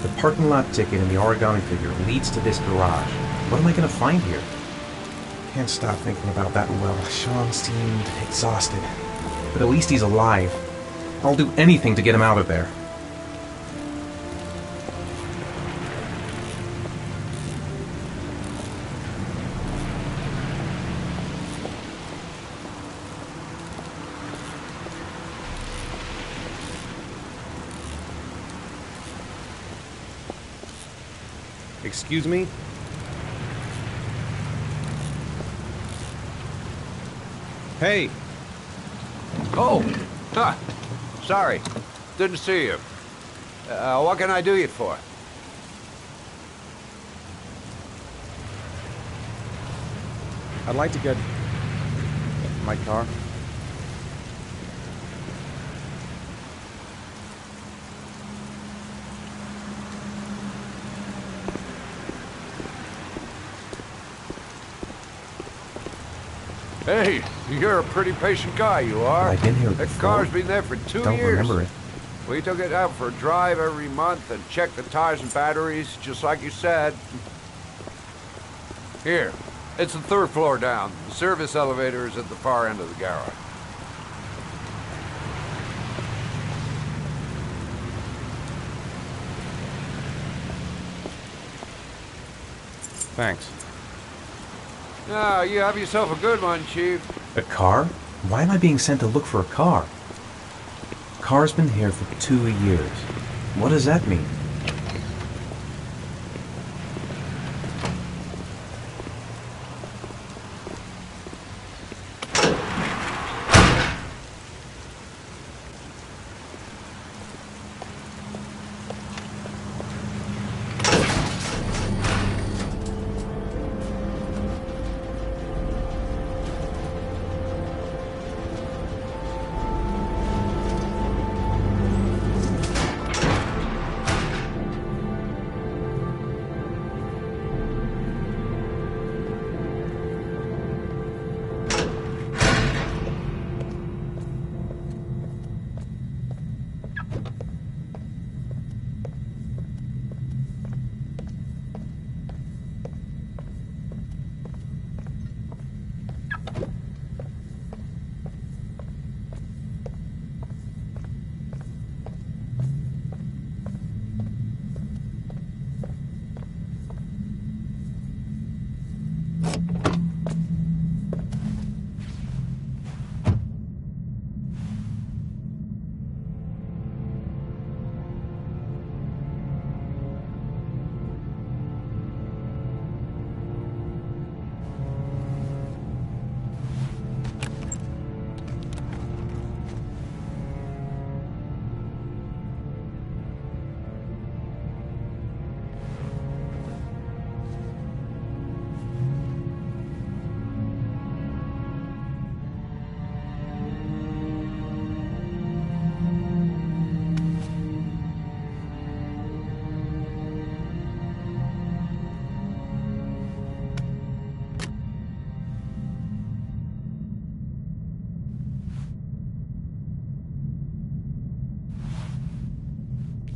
The parking lot ticket and the origami figure leads to this garage. What am I gonna find here? Can't stop thinking about that well. Sean seemed exhausted. But at least he's alive. I'll do anything to get him out of there. Excuse me? Hey! Oh! Huh. Sorry. Didn't see you. What can I do you for? I'd like to get my car. Hey, you're a pretty patient guy, you are. I've been here That before. car's been there for 2 Don't years. remember it. We took it out for a drive every month and checked the tires and batteries, just like you said. Here, it's the 3rd floor down. The service elevator is at the far end of the garage. Thanks. Now, you have yourself a good one, Chief. A car? Why am I being sent to look for a car? Car's been here for 2 years. What does that mean?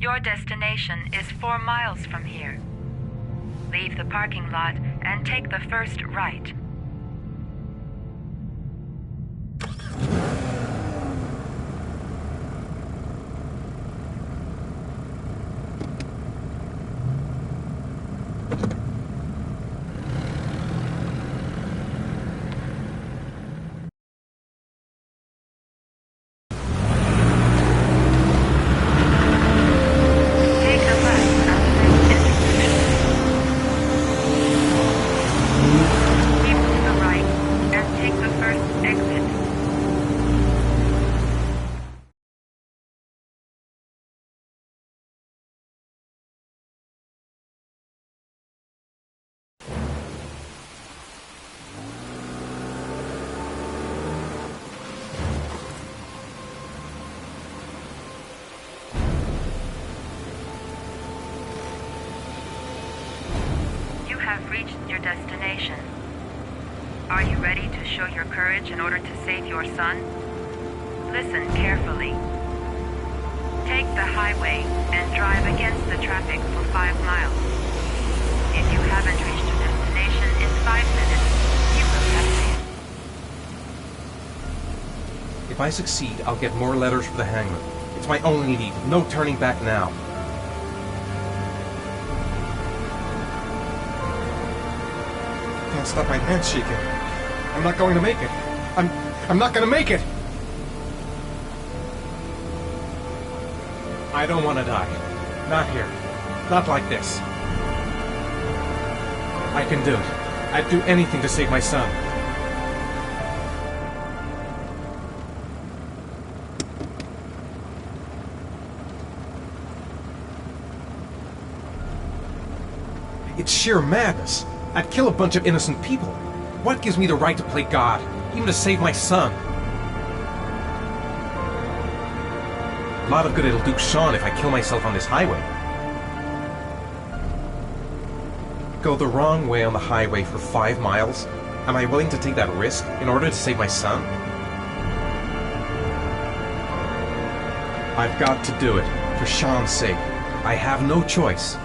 Your destination is 4 miles from here. Leave the parking lot and take the first right. Take a left at the next intersection. Keep to the right and take the first exit. You have reached your destination. Are you ready to show your courage in order to save your son? Listen carefully. Take the highway and drive against the traffic for 5 miles. If you haven't reached your destination in 5 minutes, you will have failed. If I succeed, I'll get more letters for the hangman. It's my only lead. No turning back now. Can't stop my hands shaking. I'm not going to make it. I'm not going to make it! I don't want to die. Not here. Not like this. I can do it. I'd do anything to save my son. It's sheer madness. I'd kill a bunch of innocent people. What gives me the right to play God, even to save my son? A lot of good it'll do Sean if I kill myself on this highway. Go the wrong way on the highway for 5 miles? Am I willing to take that risk in order to save my son? I've got to do it, for Sean's sake. I have no choice.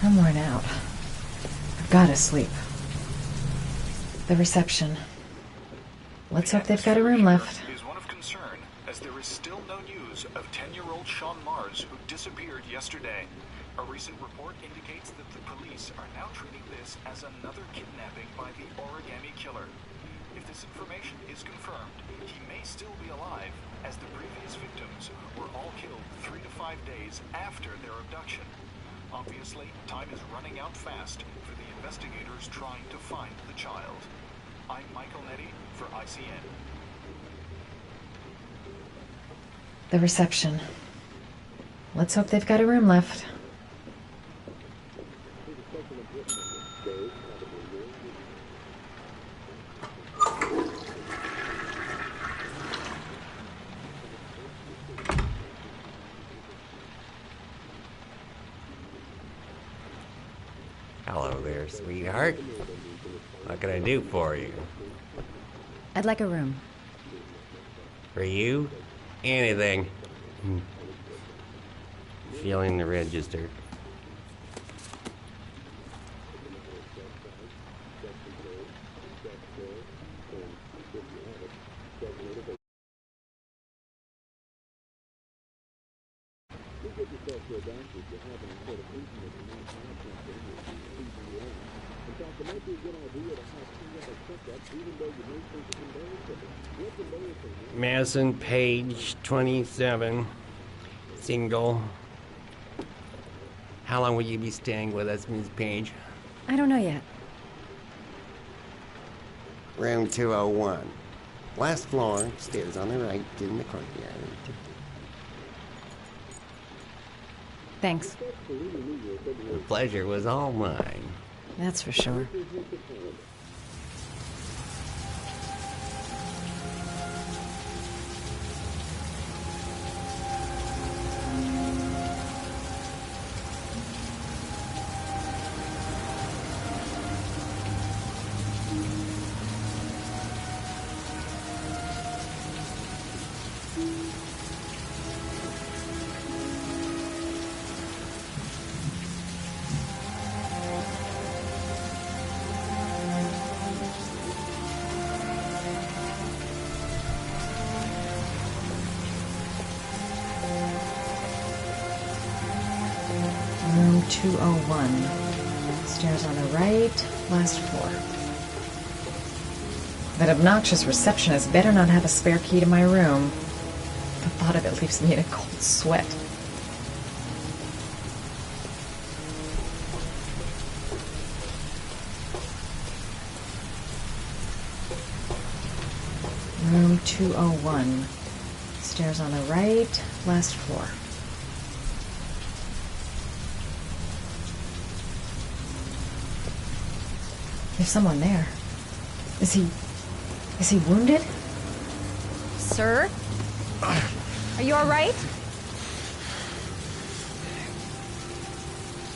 I'm worn out. I've gotta sleep. The reception. Let's hope they've got a room left. Is one of concern, as there is still no news of 10-year-old Sean Mars, who disappeared yesterday. A recent report indicates that the police are now treating this as another kidnapping by the origami killer. If this information is confirmed, he may still be alive, as the previous victims were all killed 3 to 5 days after their abduction. Obviously, time is running out fast for the investigators trying to find the child. I'm Michael Nettie for ICN. The reception. Let's hope they've got a room left. Hello there, sweetheart. What can I do for you? I'd like a room. For you? Anything. Feeling the register. Madison, page 27, single. How long will you be staying with us, Miss Page? I don't know yet. Room 201. Last floor, stairs on the right, in the courtyard. Thanks. The pleasure was all mine. That's for sure. Room 201. Stairs on the right, last floor. That obnoxious receptionist better not have a spare key to my room. The thought of it leaves me in a cold sweat. Room 201. Stairs on the right, last floor. There's someone there. Is he wounded? Sir? Are you all right?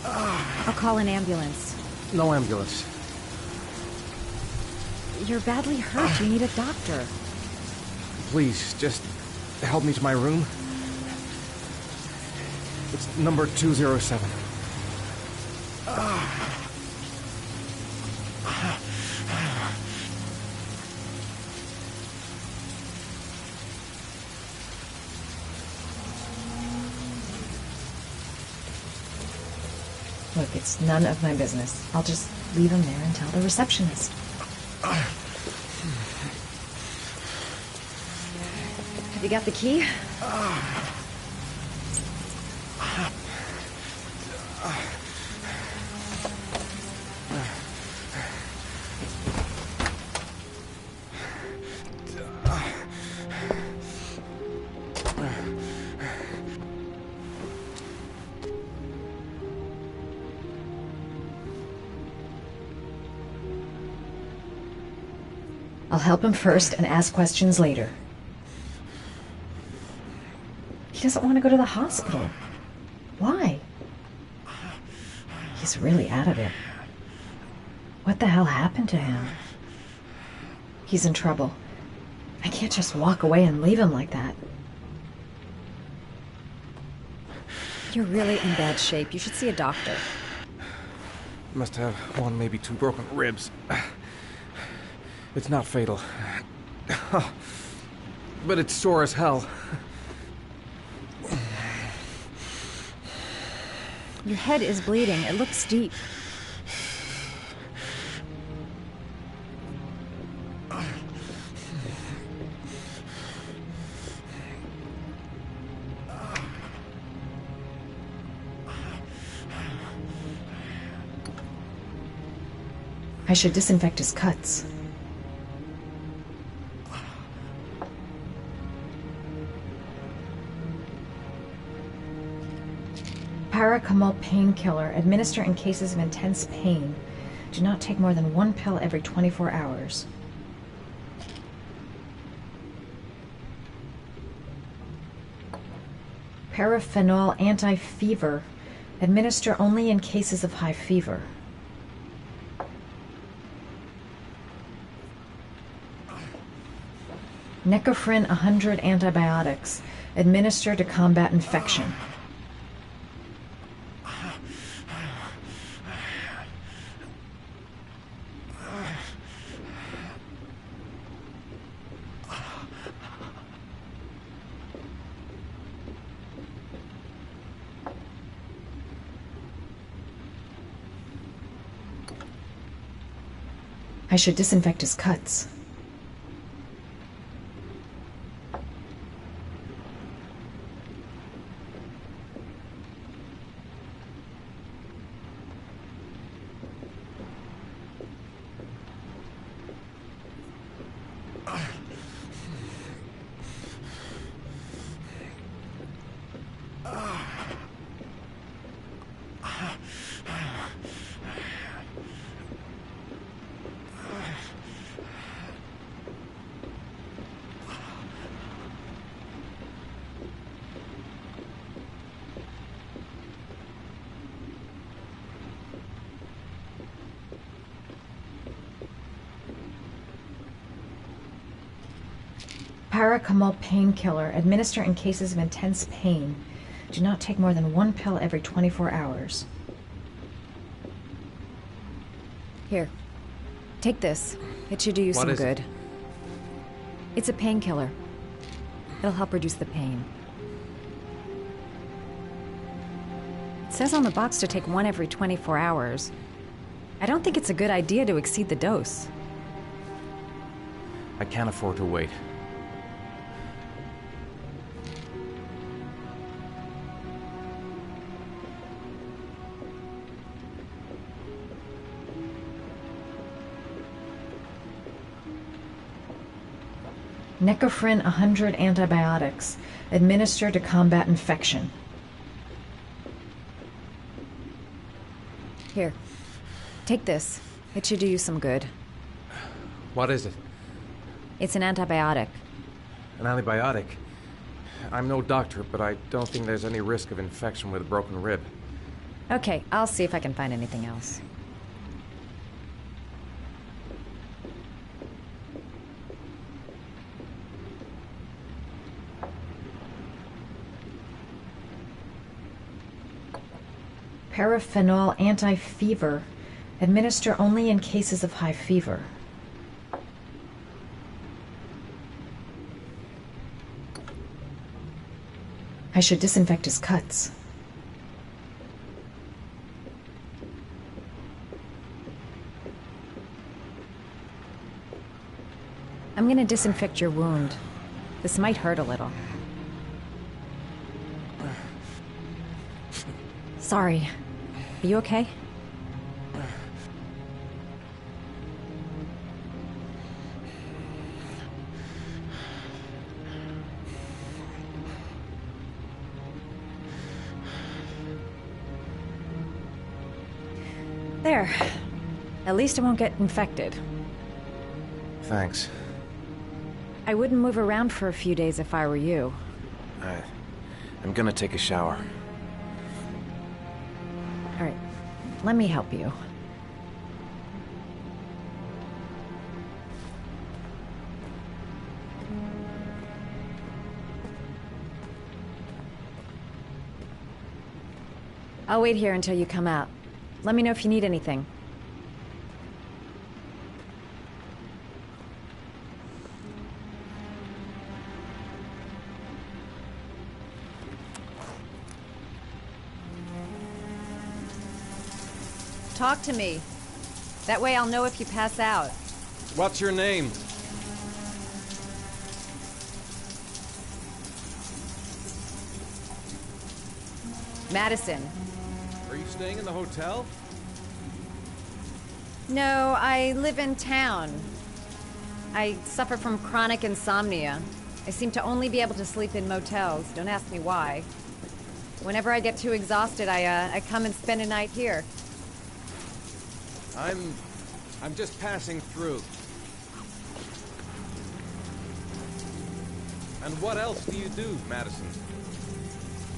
I'll call an ambulance. No ambulance. You're badly hurt. You need a doctor. Please, just help me to my room. It's number 207. Look, it's none of my business. I'll just leave him there and tell the receptionist. Have you got the key? I'll help him first and ask questions later. He doesn't want to go to the hospital. Why? He's really out of it. What the hell happened to him? He's in trouble. I can't just walk away and leave him like that. You're really in bad shape. You should see a doctor. Must have one, maybe two broken ribs. It's not fatal. But it's sore as hell. Your head is bleeding. It looks deep. I should disinfect his cuts. Paracetamol painkiller. Administer in cases of intense pain. Do not take more than one pill every 24 hours. Paraphenol anti-fever. Administer only in cases of high fever. Necophren 100 antibiotics. Administer to combat infection. I should disinfect his cuts. Paracetamol painkiller. Administer in cases of intense pain. Do not take more than one pill every 24 hours. Here. Take this. It should do you some good. It's a painkiller. It'll help reduce the pain. It says on the box to take one every 24 hours. I don't think it's a good idea to exceed the dose. I can't afford to wait. Necophren 100 antibiotics. Administer to combat infection. Here. Take this. It should do you some good. What is it? It's an antibiotic. An antibiotic? I'm no doctor, but I don't think there's any risk of infection with a broken rib. Okay, I'll see if I can find anything else. Paraphenol anti-fever. Administer only in cases of high fever. I should disinfect his cuts. I'm gonna disinfect your wound. This might hurt a little. Sorry. Are you okay? There. At least it won't get infected. Thanks. I wouldn't move around for a few days if I were you. I'm gonna take a shower. All right. Let me help you. I'll wait here until you come out. Let me know if you need anything. Talk to me. That way I'll know if you pass out. What's your name? Madison. Are you staying in the hotel? No, I live in town. I suffer from chronic insomnia. I seem to only be able to sleep in motels. Don't ask me why. Whenever I get too exhausted, I come and spend a night here. I'm just passing through. And what else do you do, Madison?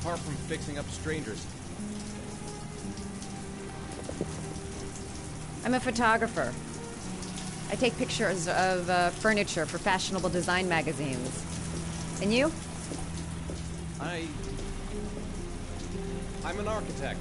Apart from fixing up strangers. I'm a photographer. I take pictures of furniture for fashionable design magazines. And you? I'm an architect.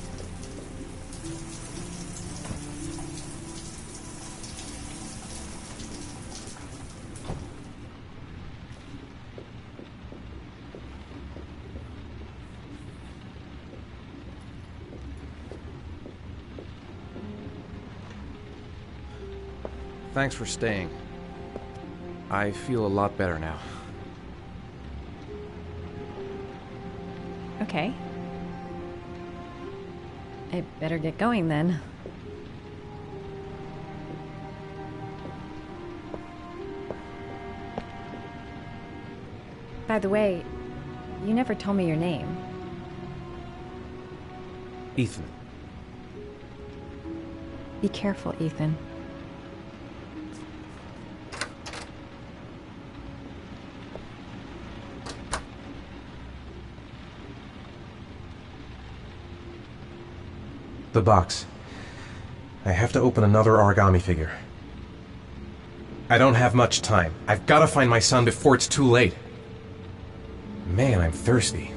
Thanks for staying. I feel a lot better now. Okay. I better get going then. By the way, you never told me your name. Ethan. Be careful, Ethan. The box. I have to open another origami figure. I don't have much time. I've got to find my son before it's too late. Man, I'm thirsty.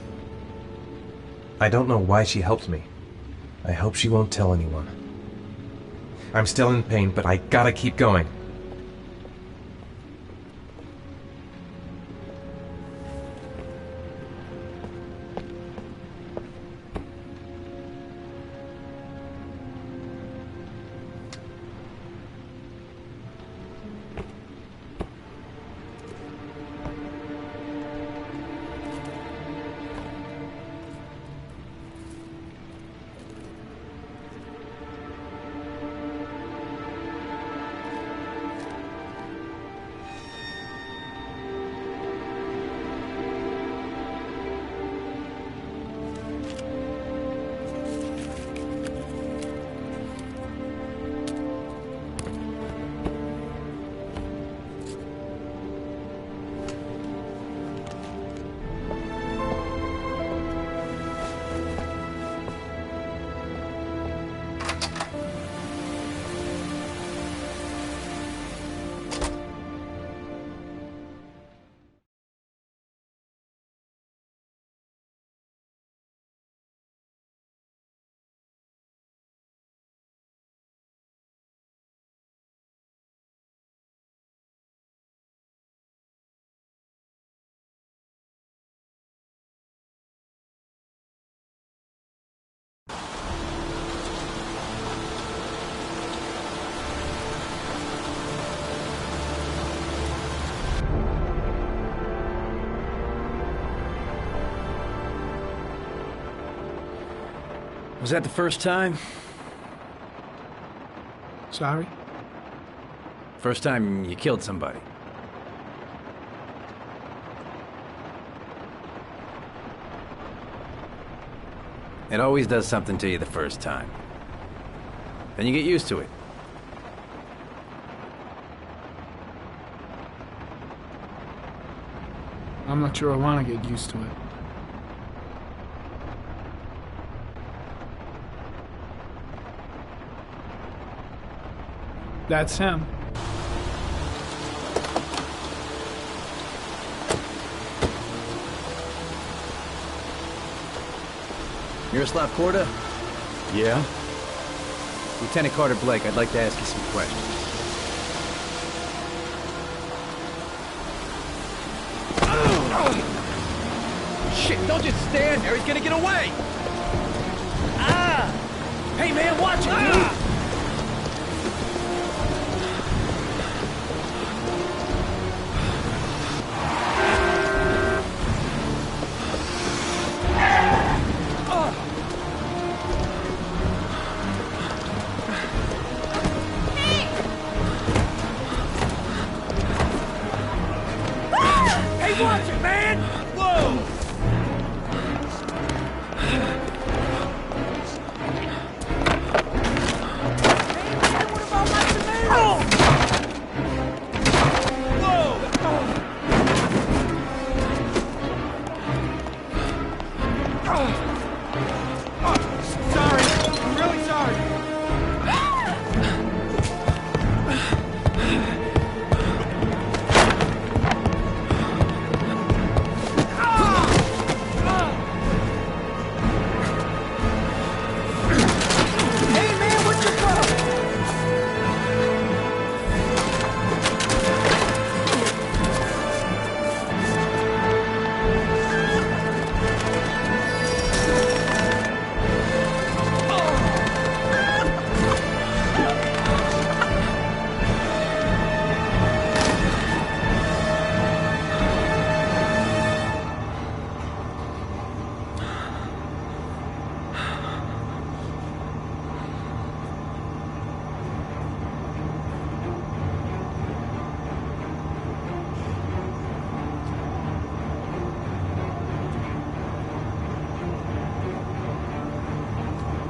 I don't know why she helped me. I hope she won't tell anyone. I'm still in pain, but I gotta keep going. Was that the first time? Sorry? First time you killed somebody? It always does something to you the first time. Then you get used to it. I'm not sure I want to get used to it. That's him. Miroslav Korda? Yeah? Lieutenant Carter Blake, I'd like to ask you some questions. Shit, don't just stand there. He's gonna get away. Hey, man, watch it, dude. Hey, watch it, man! Whoa! Sorry, I'm really sorry. Hey man, what's your problem?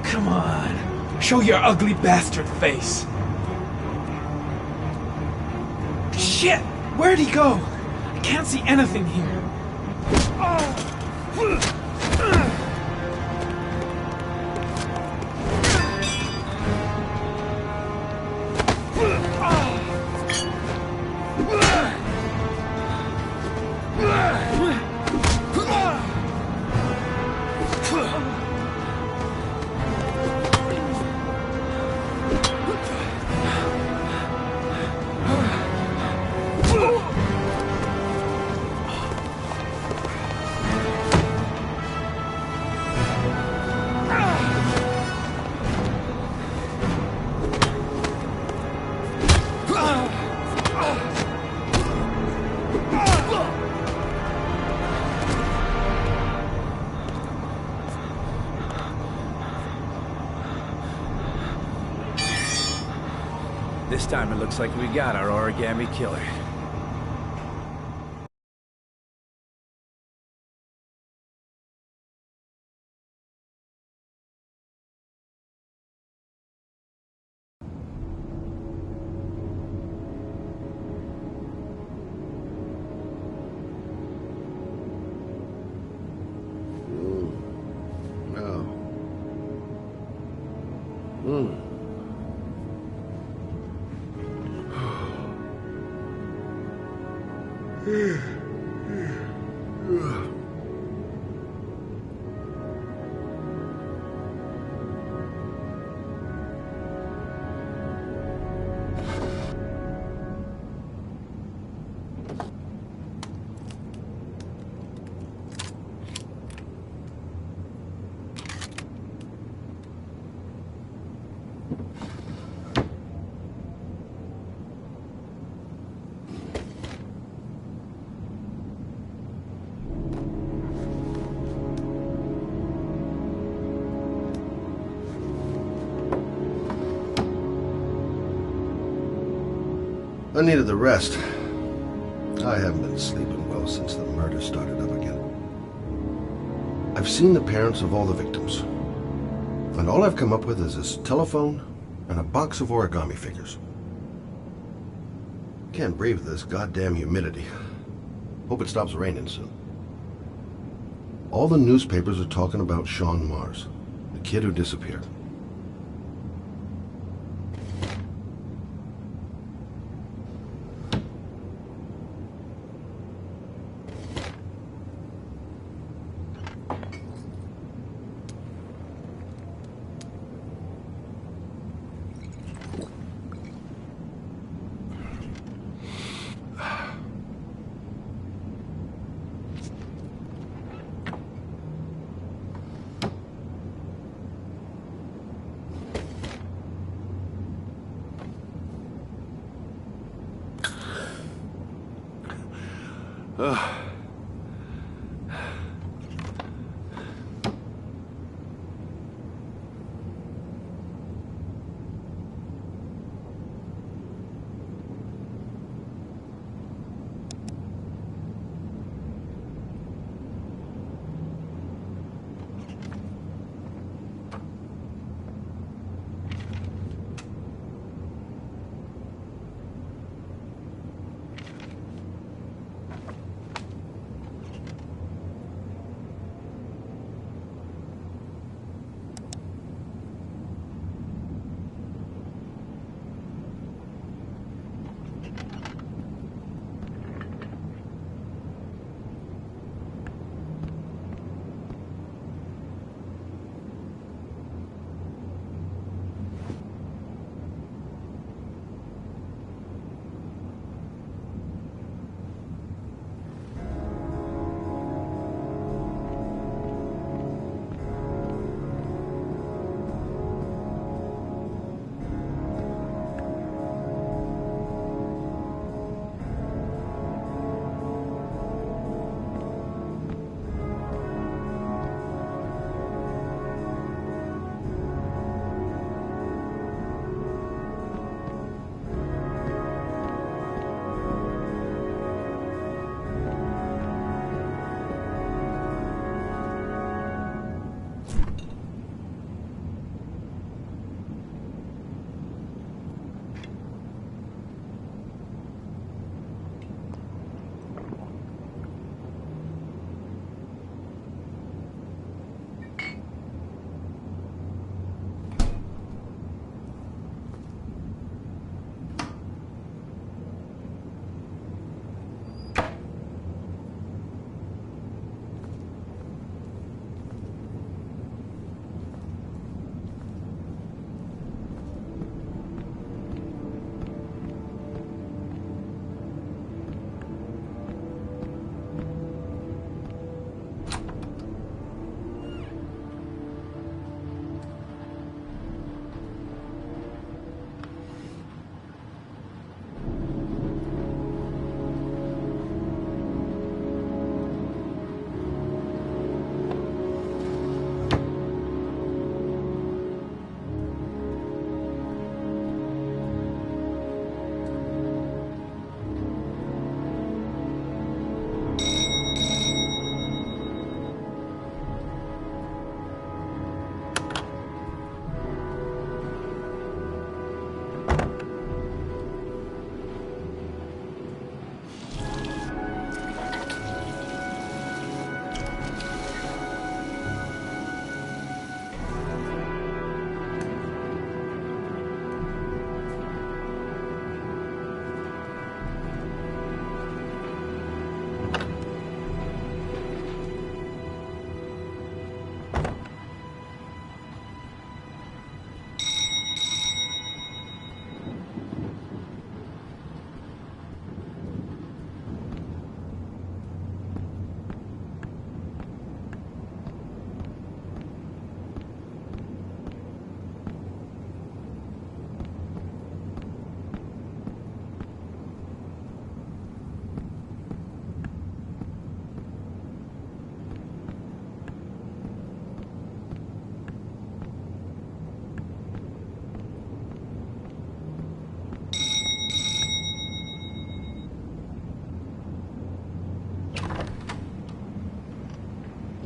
Come on. Show your ugly bastard face. Shit! Where'd he go? I can't see anything here. This time it looks like we got our origami killer. I needed the rest. I haven't been sleeping well since the murder started up again. I've seen the parents of all the victims, and all I've come up with is this telephone and a box of origami figures. Can't breathe with this goddamn humidity. Hope it stops raining soon. All the newspapers are talking about Sean Mars, the kid who disappeared.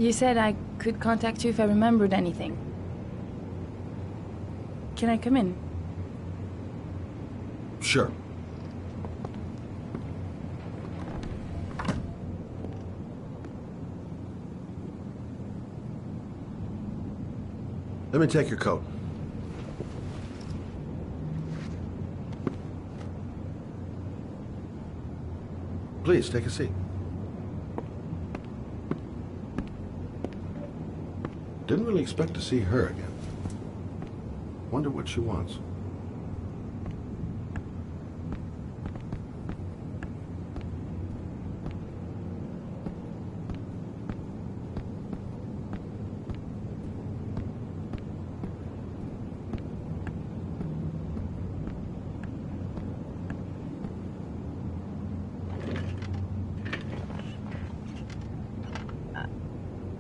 You said I could contact you if I remembered anything. Can I come in? Sure. Let me take your coat. Please, take a seat. Didn't really expect to see her again. Wonder what she wants.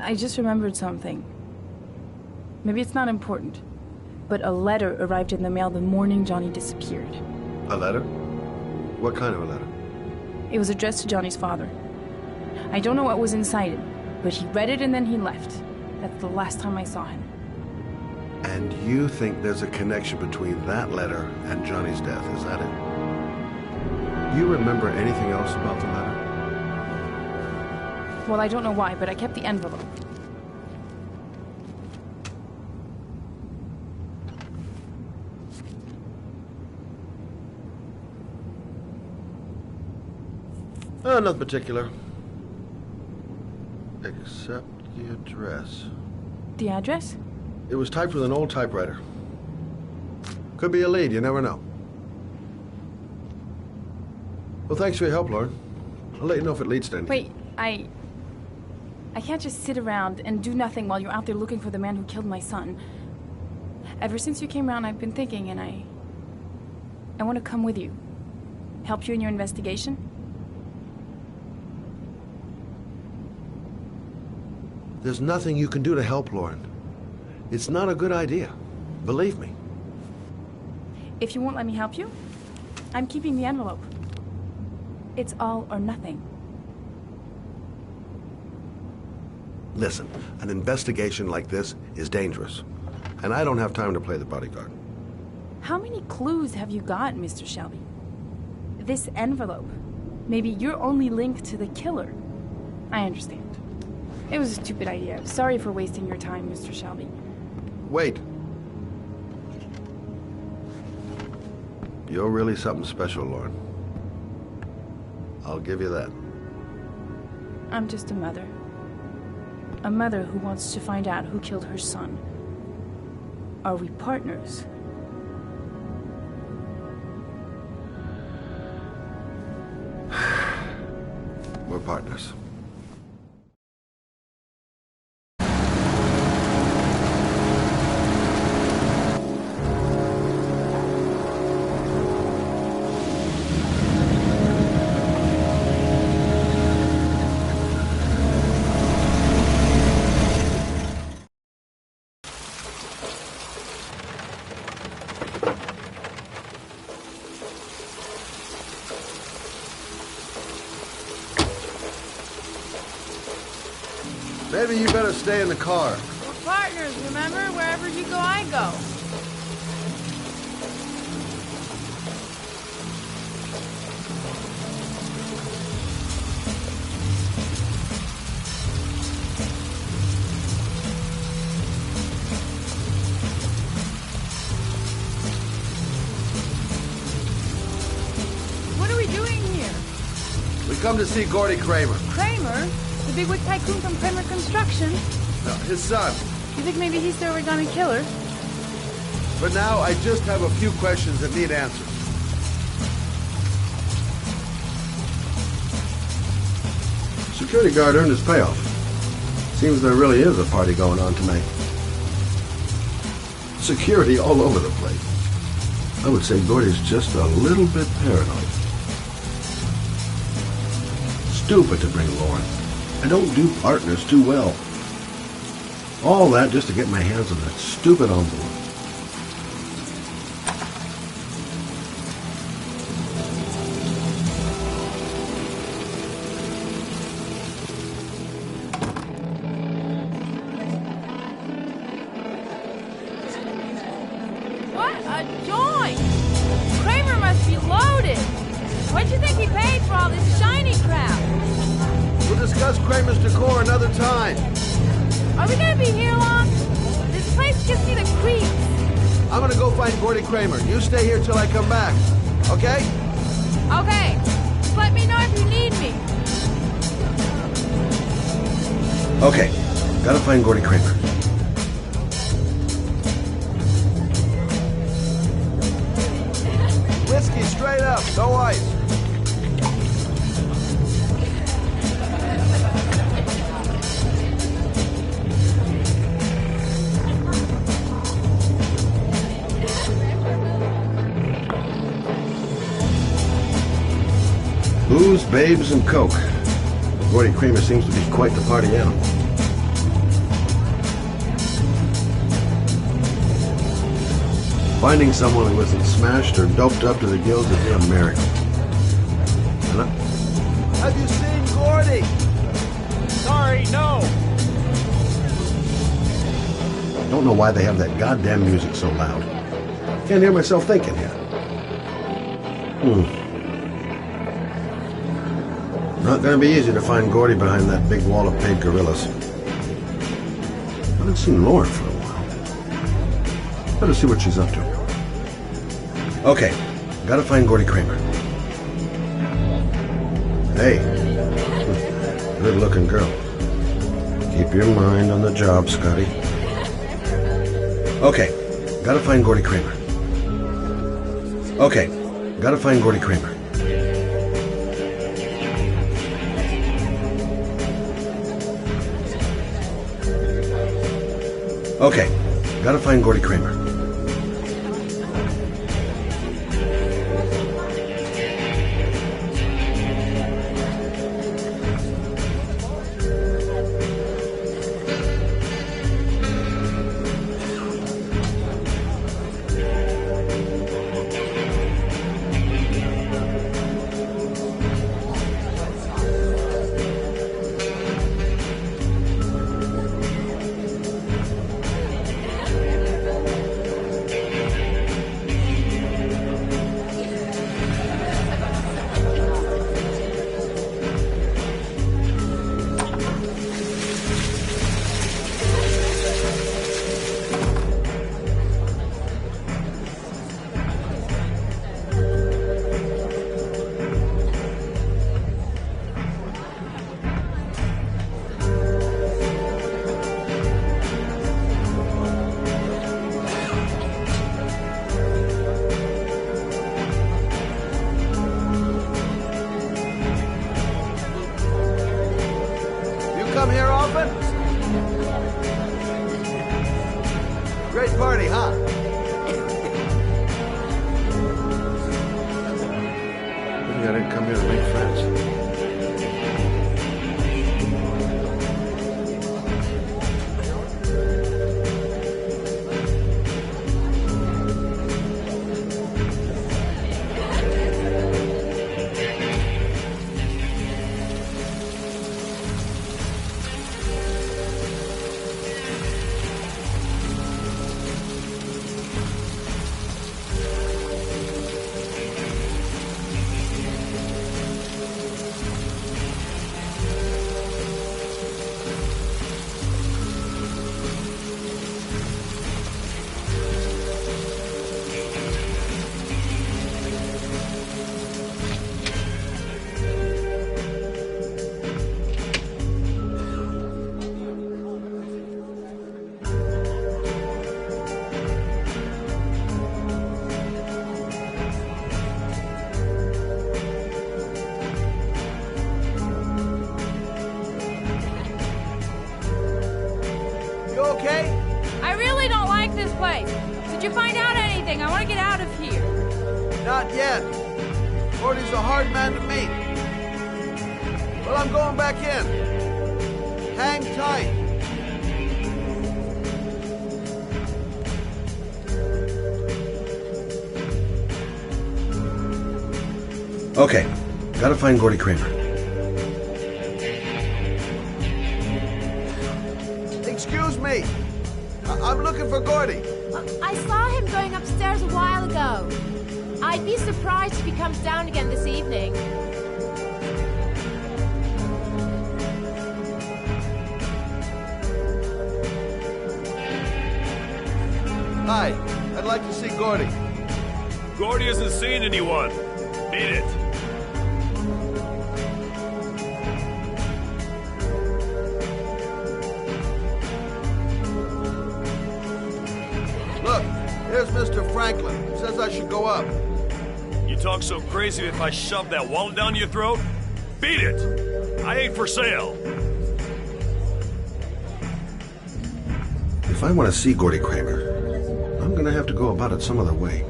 I just remembered something. Maybe it's not important, but a letter arrived in the mail the morning Johnny disappeared. A letter? What kind of a letter? It was addressed to Johnny's father. I don't know what was inside it, but he read it and then he left. That's the last time I saw him. And you think there's a connection between that letter and Johnny's death, is that it? You remember anything else about the letter? Well, I don't know why, but I kept the envelope. Nothing particular. Except the address. The address? It was typed with an old typewriter. Could be a lead, you never know. Well, thanks for your help, Lauren. I'll let you know if it leads to anything. Wait, I can't just sit around and do nothing while you're out there looking for the man who killed my son. Ever since you came around, I've been thinking, and I want to come with you. Help you in your investigation. There's nothing you can do to help, Lauren. It's not a good idea. Believe me. If you won't let me help you, I'm keeping the envelope. It's all or nothing. Listen, an investigation like this is dangerous, and I don't have time to play the bodyguard. How many clues have you got, Mr. Shelby? This envelope. Maybe your only link to the killer. I understand. It was a stupid idea. Sorry for wasting your time, Mr. Shelby. Wait. You're really something special, Lauren. I'll give you that. I'm just a mother. A mother who wants to find out who killed her son. Are we partners? We're partners. Maybe you better stay in the car. We're partners, remember? Wherever you go, I go. What are we doing here? We come to see Gordy Kramer. Kramer? The bigwig tycoon from Kramer Construction? No, his son. You think maybe he's the origami killer? For now, I just have a few questions that need answers. Security guard earned his payoff. Seems there really is a party going on tonight. Security all over the place. I would say Gordy's just a little bit paranoid. Stupid to bring Lauren. I don't do partners too well. All that just to get my hands on that stupid envelope. What a joint! Kramer must be loaded! What'd you think he paid for all this shiny crap? We'll discuss Kramer's decor another time. Are we gonna be here long? This place gives me the creeps. I'm gonna go find Gordy Kramer. You stay here till I come back. Okay? Okay. Just let me know if you need me. Okay. Gotta find Gordy Kramer. Whiskey straight up, no ice. Booze, babes, and coke. Gordy Kramer seems to be quite the party animal. Finding someone who isn't smashed or doped up to the gills would be a miracle. And Have you seen Gordy? Sorry, no. I don't know why they have that goddamn music so loud. Can't hear myself thinking here. Not gonna be easy to find Gordy behind that big wall of paid gorillas. Haven't seen Lauren for a while. Better see what she's up to. Okay, gotta find Gordy Kramer. Hey, good-looking girl. Keep your mind on the job, Scotty. Okay, gotta find Gordy Kramer. Okay, gotta find Gordy Kramer. Okay, gotta find Gordy Kramer. Come here often? Great party, huh? Maybe I didn't come here to make friends. Okay? I really don't like this place. Did you find out anything? I want to get out of here. Not yet. Gordy's a hard man to meet. Well, I'm going back in. Hang tight. Okay, gotta find Gordy Kramer. Excuse me. I'm looking for Gordy. I saw him going upstairs a while ago. I'd be surprised if he comes down again this evening. Hi, I'd like to see Gordy. Gordy hasn't seen anyone. Beat it. Look, here's Mr. Franklin. Says I should go up. You talk so crazy if I shove that wallet down your throat? Beat it! I ain't for sale. If I want to see Gordy Kramer, I'm gonna have to go about it some other way.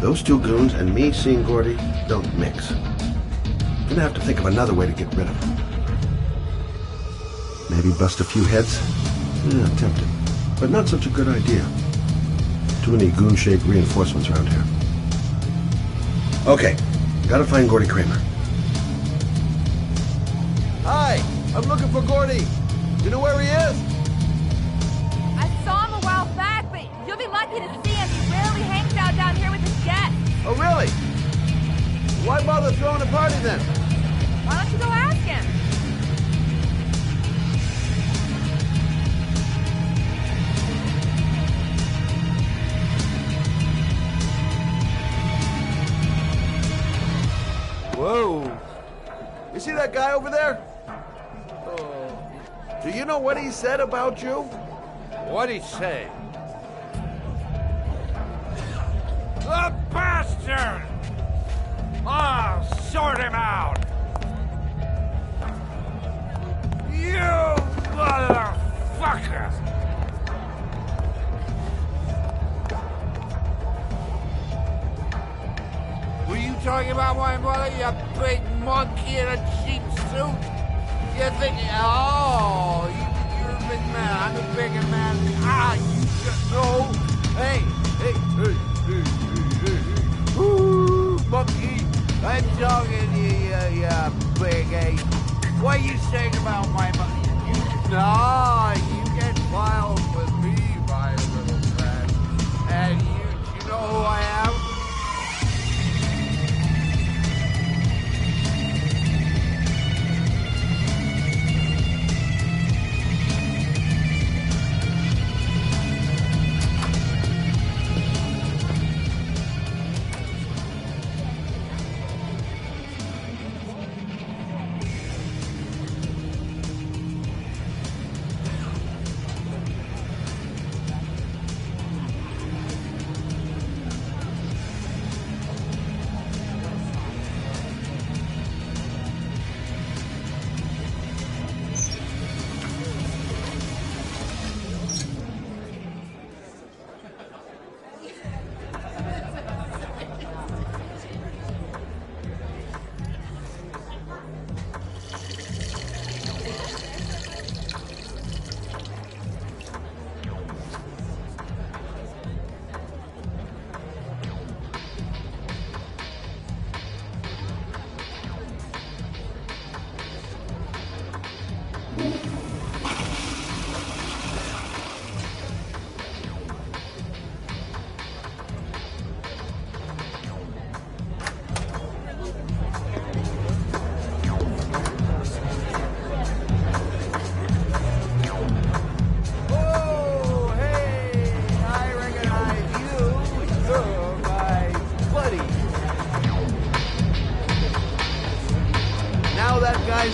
Those two goons and me seeing Gordy don't mix. Gonna have to think of another way to get rid of him. Maybe bust a few heads? Yeah, tempted. But not such a good idea. Too many goon-shaped reinforcements around here. Okay, gotta find Gordy Kramer. Hi, I'm looking for Gordy. You know where he is? I saw him a while back, but you'll be lucky to see him. He rarely hangs out down here with his guests. Oh, really? Why bother throwing a party then? Why don't you go ask him? Whoa. You see that guy over there? Do you know what he said about you? What'd he say? The bastard! I'll sort him out! You motherfucker! Were you talking about my mother, you big monkey in a cheap suit? You think, oh, you're a big man, I'm a bigger man. Ah, you just know. Hey, Ooh, monkey, I'm talking to you, big ape. What are you saying about my mother? You get wild with me, my little friend. And you know who I am?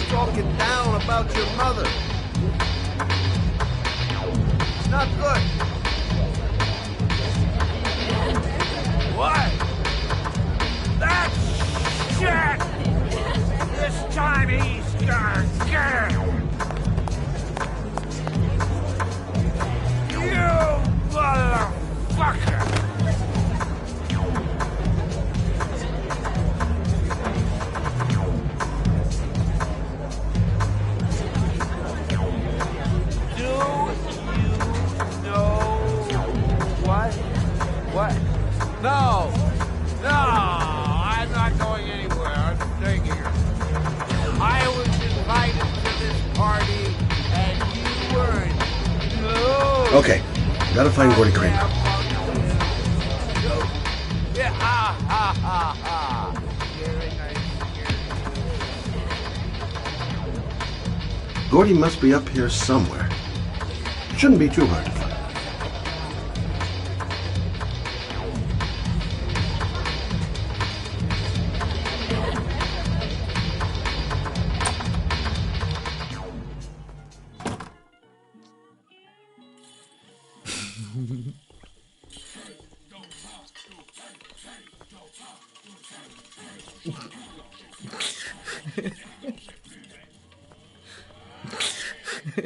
Talking down about your mother. It's not good. What? That shit! This time he's gonna get it! You motherfucker! What? No! No! I'm not going anywhere. I'm staying here. I was invited to this party, and you weren't. No! Okay, gotta find Gordy Kramer. Yeah, ha! Gordy must be up here somewhere. Shouldn't be too hard to find.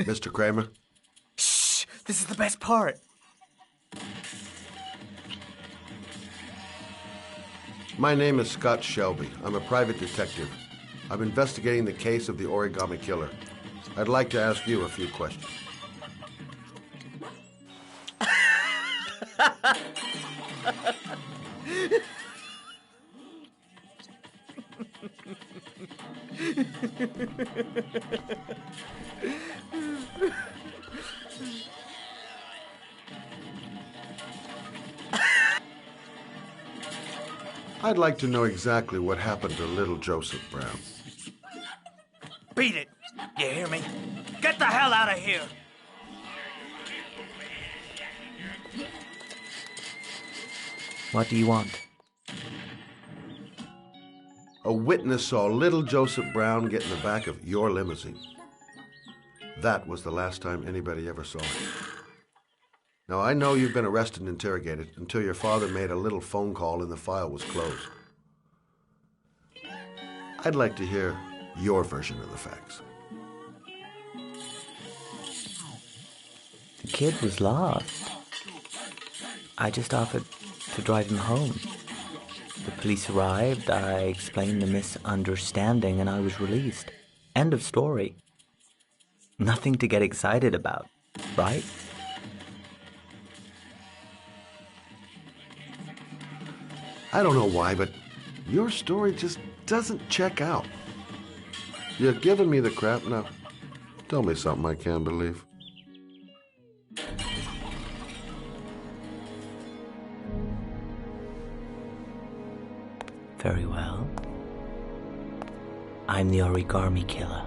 Mr. Kramer? Shh! This is the best part. My name is Scott Shelby. I'm a private detective. I'm investigating the case of the Origami Killer. I'd like to ask you a few questions. I'd like to know exactly what happened to little Joseph Brown. Beat it! You hear me? Get the hell out of here! What do you want? A witness saw little Joseph Brown get in the back of your limousine. That was the last time anybody ever saw it. Now, I know you've been arrested and interrogated until your father made a little phone call and the file was closed. I'd like to hear your version of the facts. The kid was lost. I just offered to drive him home. The police arrived, I explained the misunderstanding, and I was released. End of story. Nothing to get excited about, right? I don't know why, but your story just doesn't check out. You're giving me the crap now. Tell me something I can't believe. Very well. I'm the origami killer.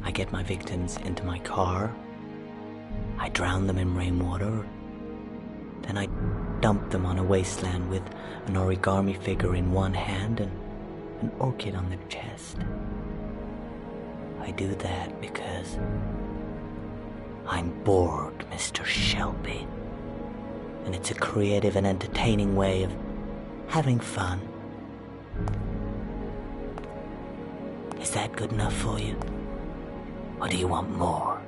I get my victims into my car. I drown them in rainwater. Then I dump them on a wasteland with an origami figure in one hand and an orchid on their chest. I do that because I'm bored, Mr. Shelby. And it's a creative and entertaining way of having fun. Is that good enough for you? Or do you want more?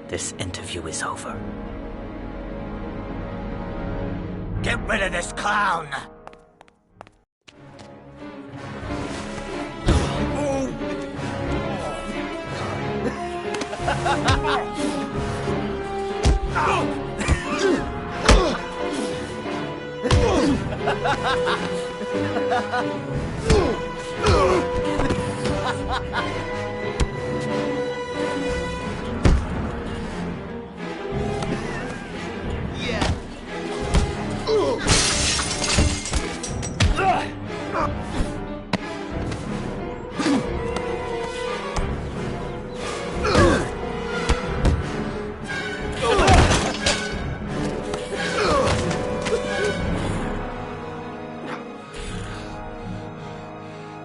This interview is over. Get rid of this clown!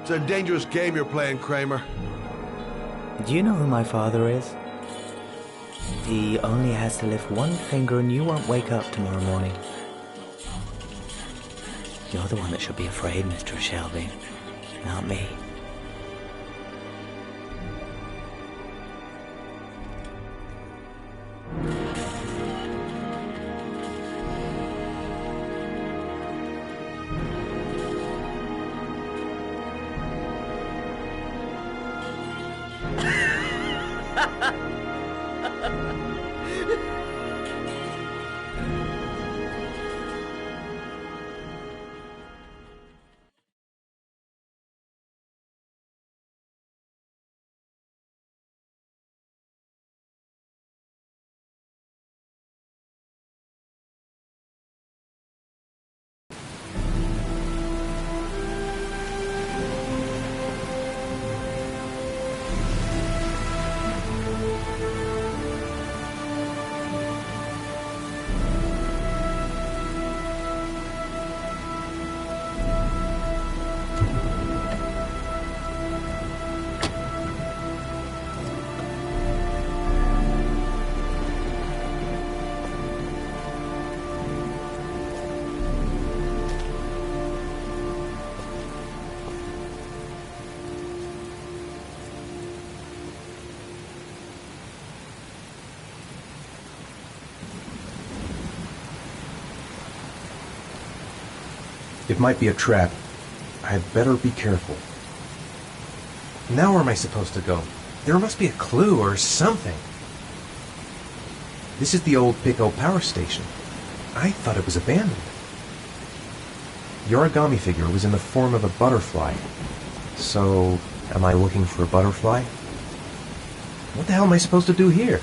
It's a dangerous game you're playing, Kramer. Do you know who my father is? He only has to lift one finger and you won't wake up tomorrow morning. You're the one that should be afraid, Mr. Shelby, not me. It might be a trap. I had better be careful. Now where am I supposed to go? There must be a clue or something. This is the old Pico power station. I thought it was abandoned. The origami figure was in the form of a butterfly. So, am I looking for a butterfly? What the hell am I supposed to do here?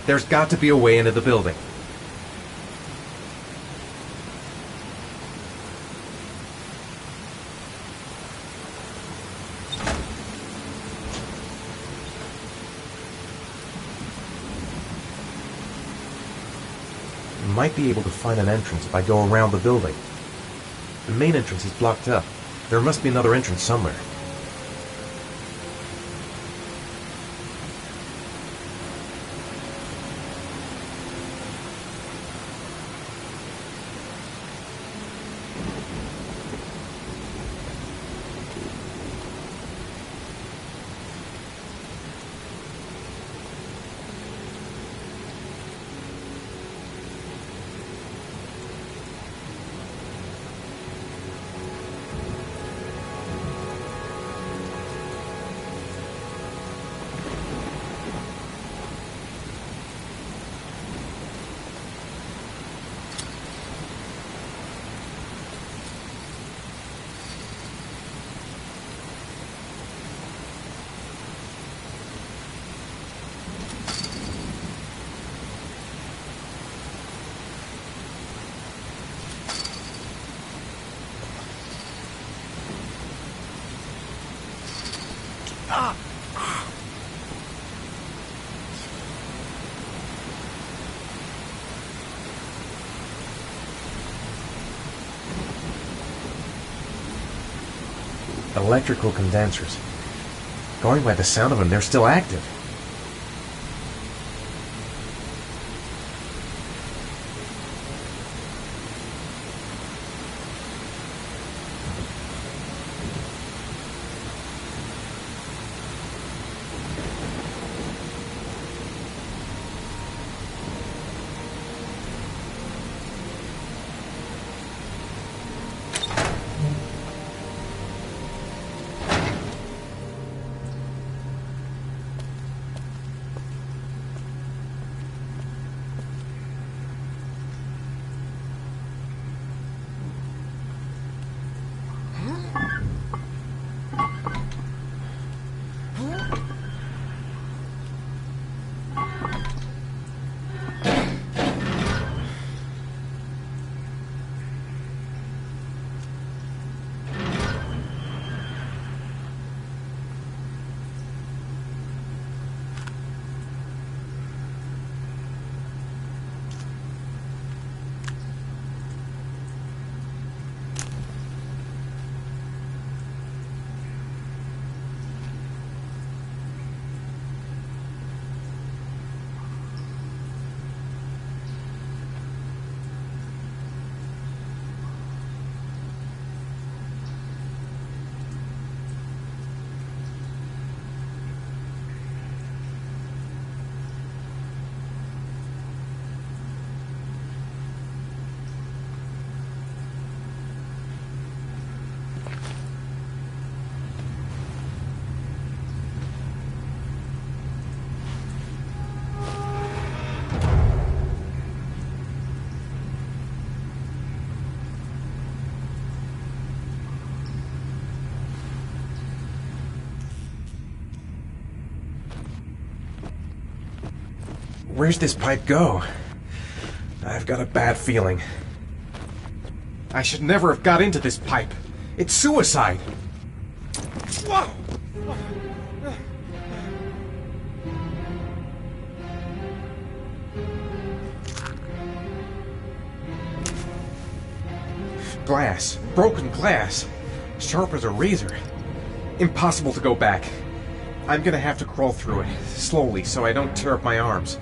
There's got to be a way into the building. Might be able to find an entrance if I go around the building. The main entrance is blocked up. There must be another entrance somewhere. Electrical condensers. Going by the sound of them, they're still active. Where's this pipe go? I've got a bad feeling. I should never have got into this pipe. It's suicide. Whoa! Glass. Broken glass. Sharp as a razor. Impossible to go back. I'm gonna have to crawl through it, slowly, so I don't tear up my arms.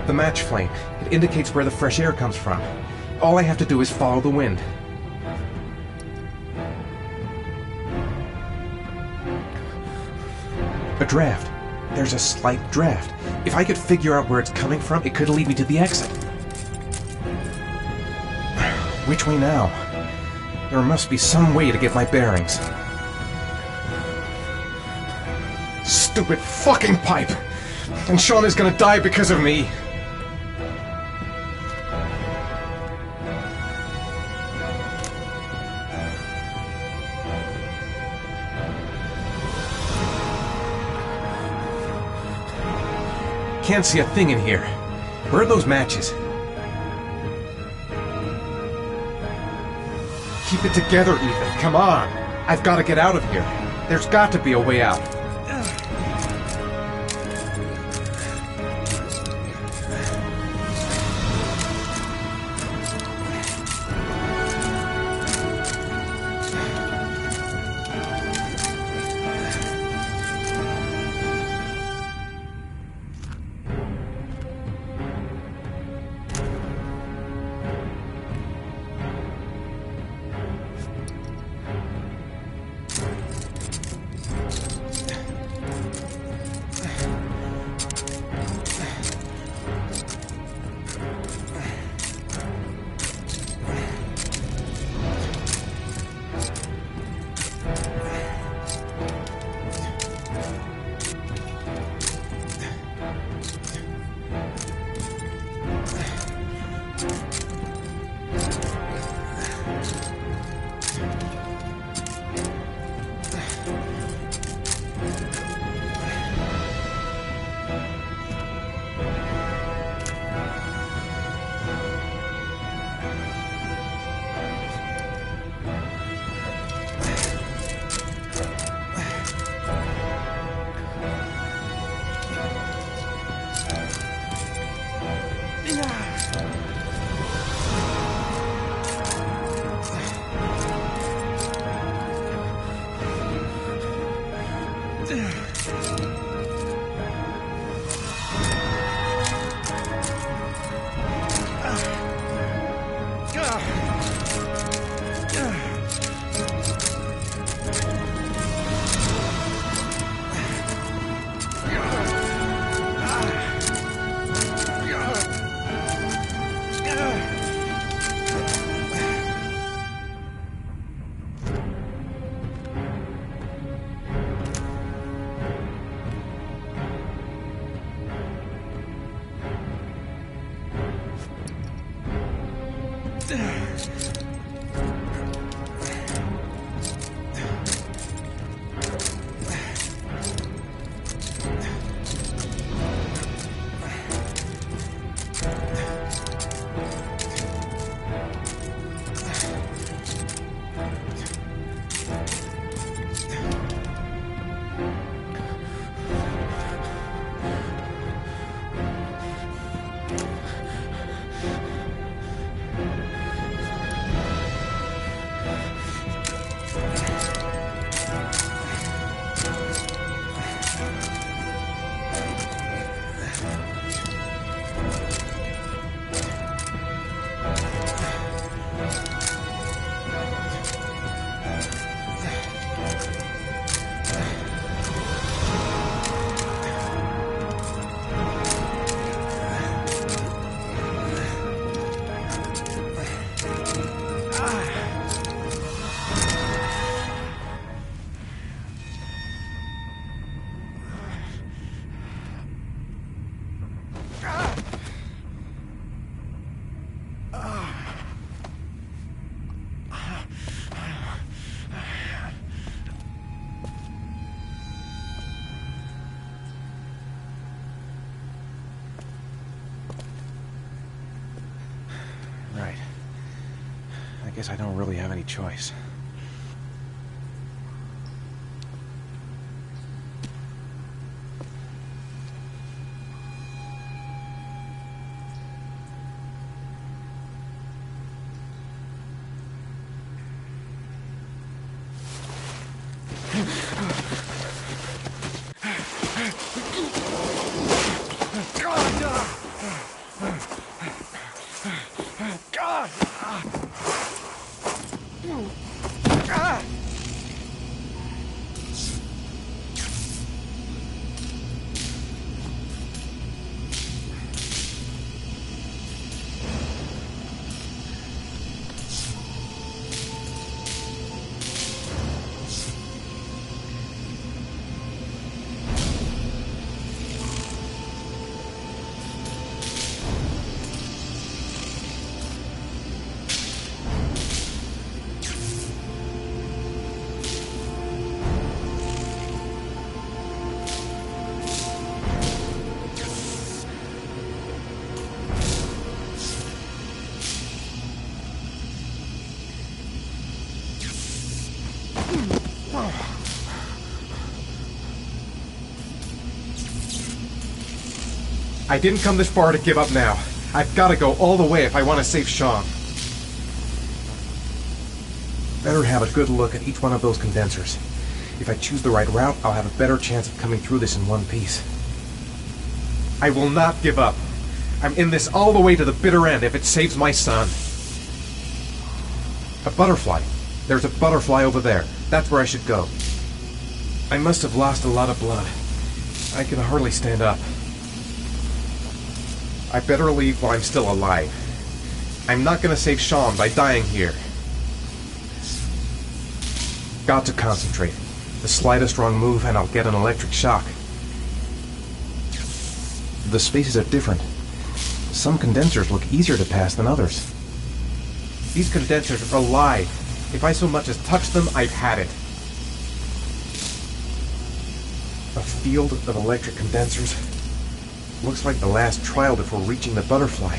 The match flame. It indicates where the fresh air comes from. All I have to do is follow the wind. A draft. There's a slight draft. If I could figure out where it's coming from, it could lead me to the exit. Which way now? There must be some way to get my bearings. Stupid fucking pipe! And Sean is gonna die because of me! Can't see a thing in here. Where are those matches? Keep it together, Ethan. Come on. I've got to get out of here. There's got to be a way out. Guess I don't really have any choice. I didn't come this far to give up now. I've got to go all the way if I want to save Sean. Better have a good look at each one of those condensers. If I choose the right route, I'll have a better chance of coming through this in one piece. I will not give up. I'm in this all the way to the bitter end if it saves my son. A butterfly. There's a butterfly over there. That's where I should go. I must have lost a lot of blood. I can hardly stand up. I better leave while I'm still alive. I'm not gonna save Sean by dying here. Got to concentrate. The slightest wrong move and I'll get an electric shock. The spaces are different. Some condensers look easier to pass than others. These condensers are alive. If I so much as touch them, I've had it. A field of electric condensers. Looks like the last trial before reaching the butterfly.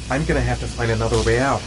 I'm gonna have to find another way out.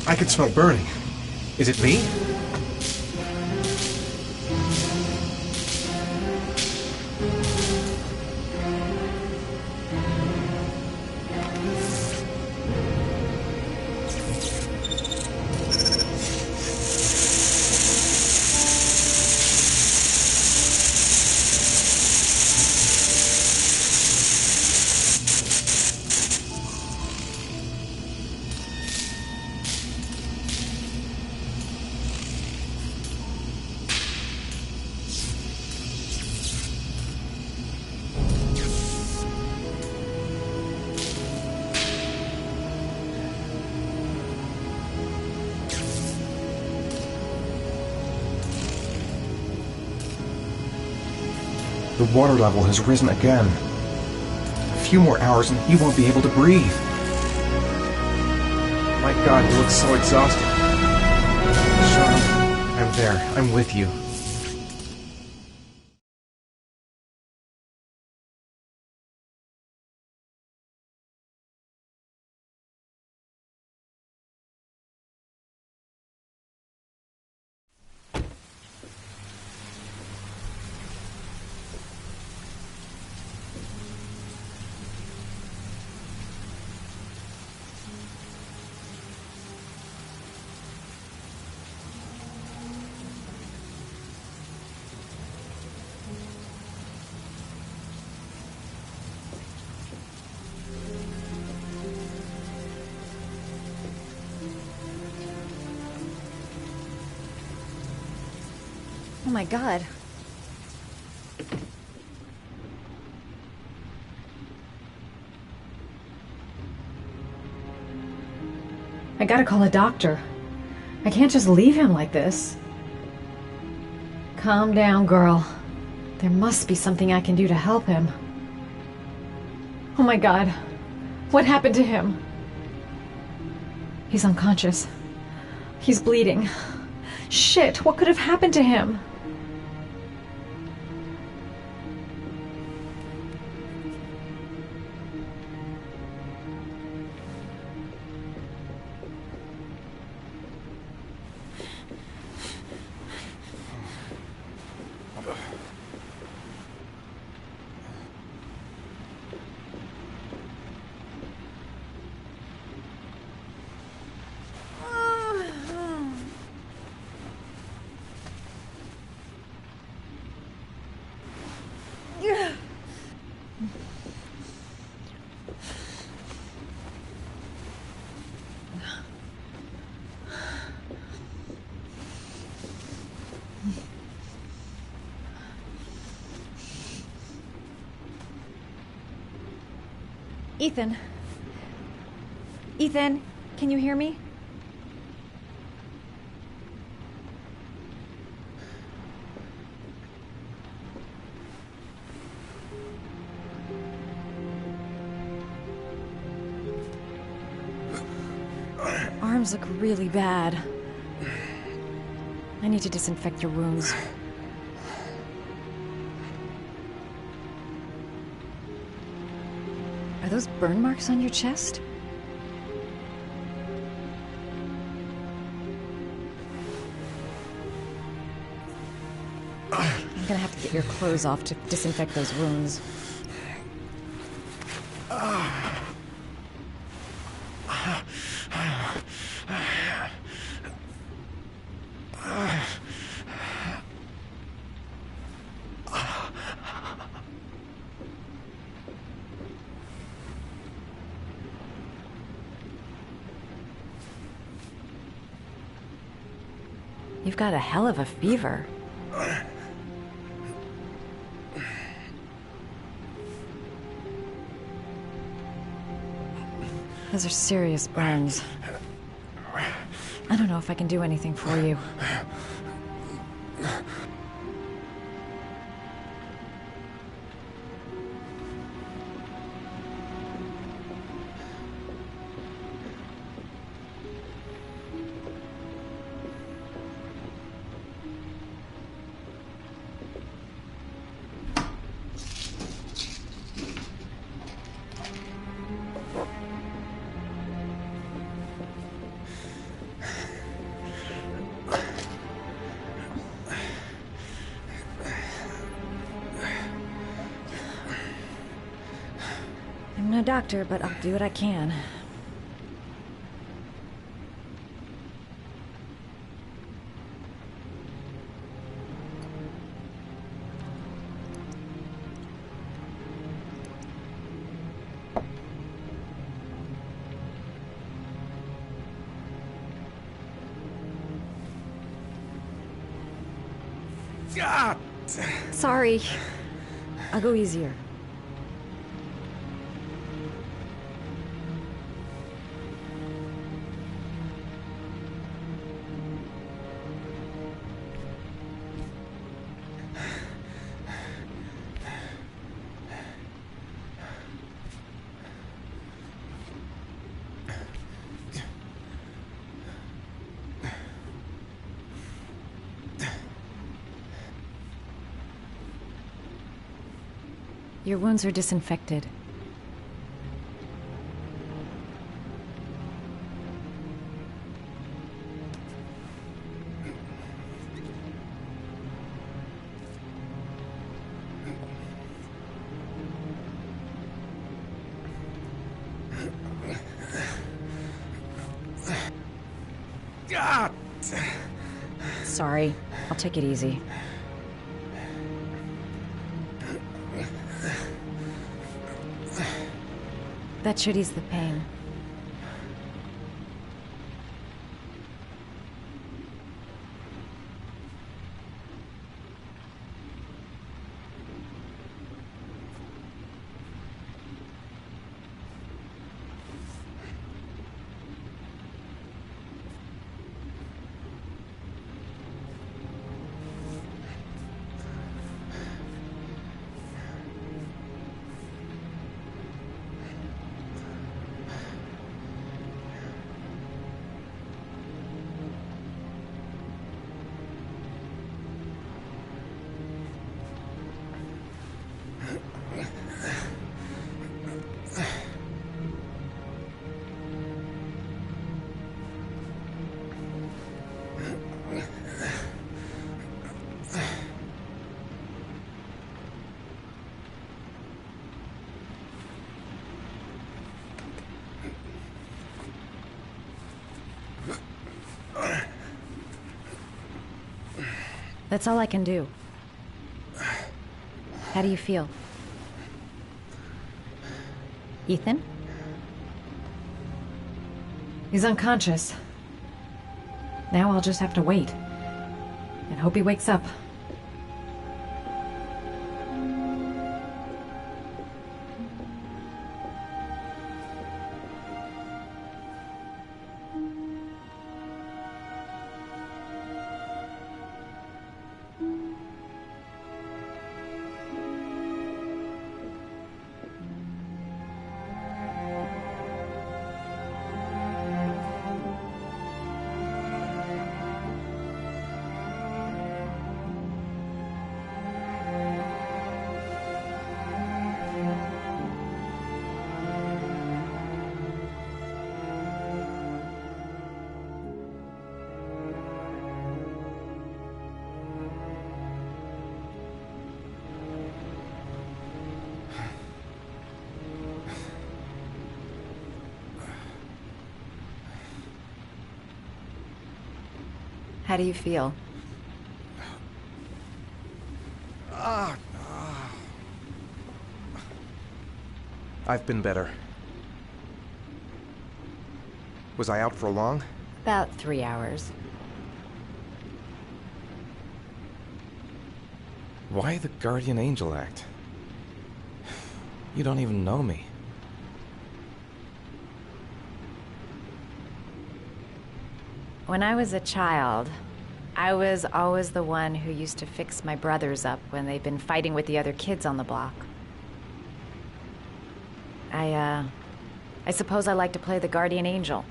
I can smell burning. Is it me? The water level has risen again. A few more hours and he won't be able to breathe. My God, he looks so exhausted. Sean, I'm there. I'm with you. Oh my God. I gotta call a doctor. I can't just leave him like this. Calm down, girl. There must be something I can do to help him. Oh my God. What happened to him? He's unconscious. He's bleeding. Shit, what could have happened to him? Ethan. Ethan, can you hear me? Your arms look really bad. I need to disinfect your wounds. Are those burn marks on your chest? I'm gonna have to get your clothes off to disinfect those wounds. You've got a hell of a fever. Those are serious burns. I don't know if I can do anything for you. I'm no doctor, but I'll do what I can. Ah! Sorry. I'll go easier. Your wounds are disinfected. Ah! Sorry. I'll take it easy. That should ease the pain. That's all I can do. How do you feel? Ethan? He's unconscious. Now I'll just have to wait. And hope he wakes up. How do you feel? I've been better. Was I out for long? About 3 hours. Why the guardian angel act? You don't even know me. When I was a child, I was always the one who used to fix my brothers up when they'd been fighting with the other kids on the block. I suppose I like to play the guardian angel.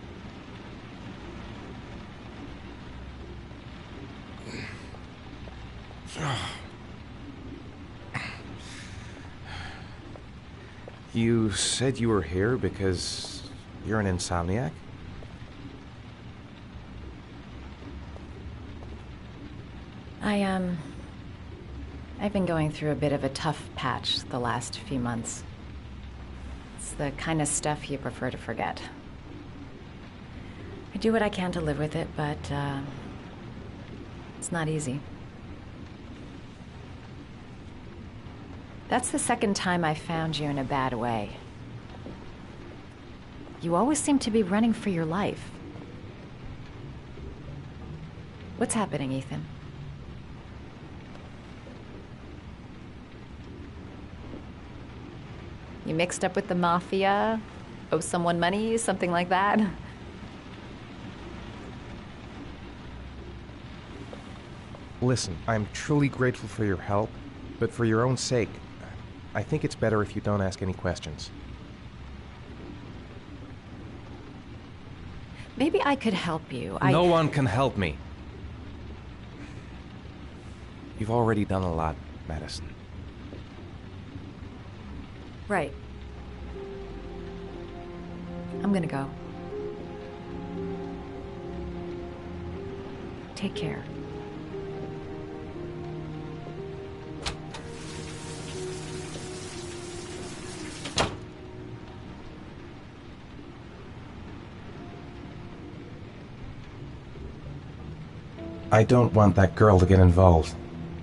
You said you were here because you're an insomniac? I've been going through a bit of a tough patch the last few months. It's the kind of stuff you prefer to forget. I do what I can to live with it, but, it's not easy. That's the second time I found you in a bad way. You always seem to be running for your life. What's happening, Ethan? You mixed up with the mafia? Owe someone money? Something like that? Listen, I'm truly grateful for your help, but for your own sake, I think it's better if you don't ask any questions. Maybe I could help you. No one can help me. You've already done a lot, Madison. Right. I'm gonna go. Take care. I don't want that girl to get involved.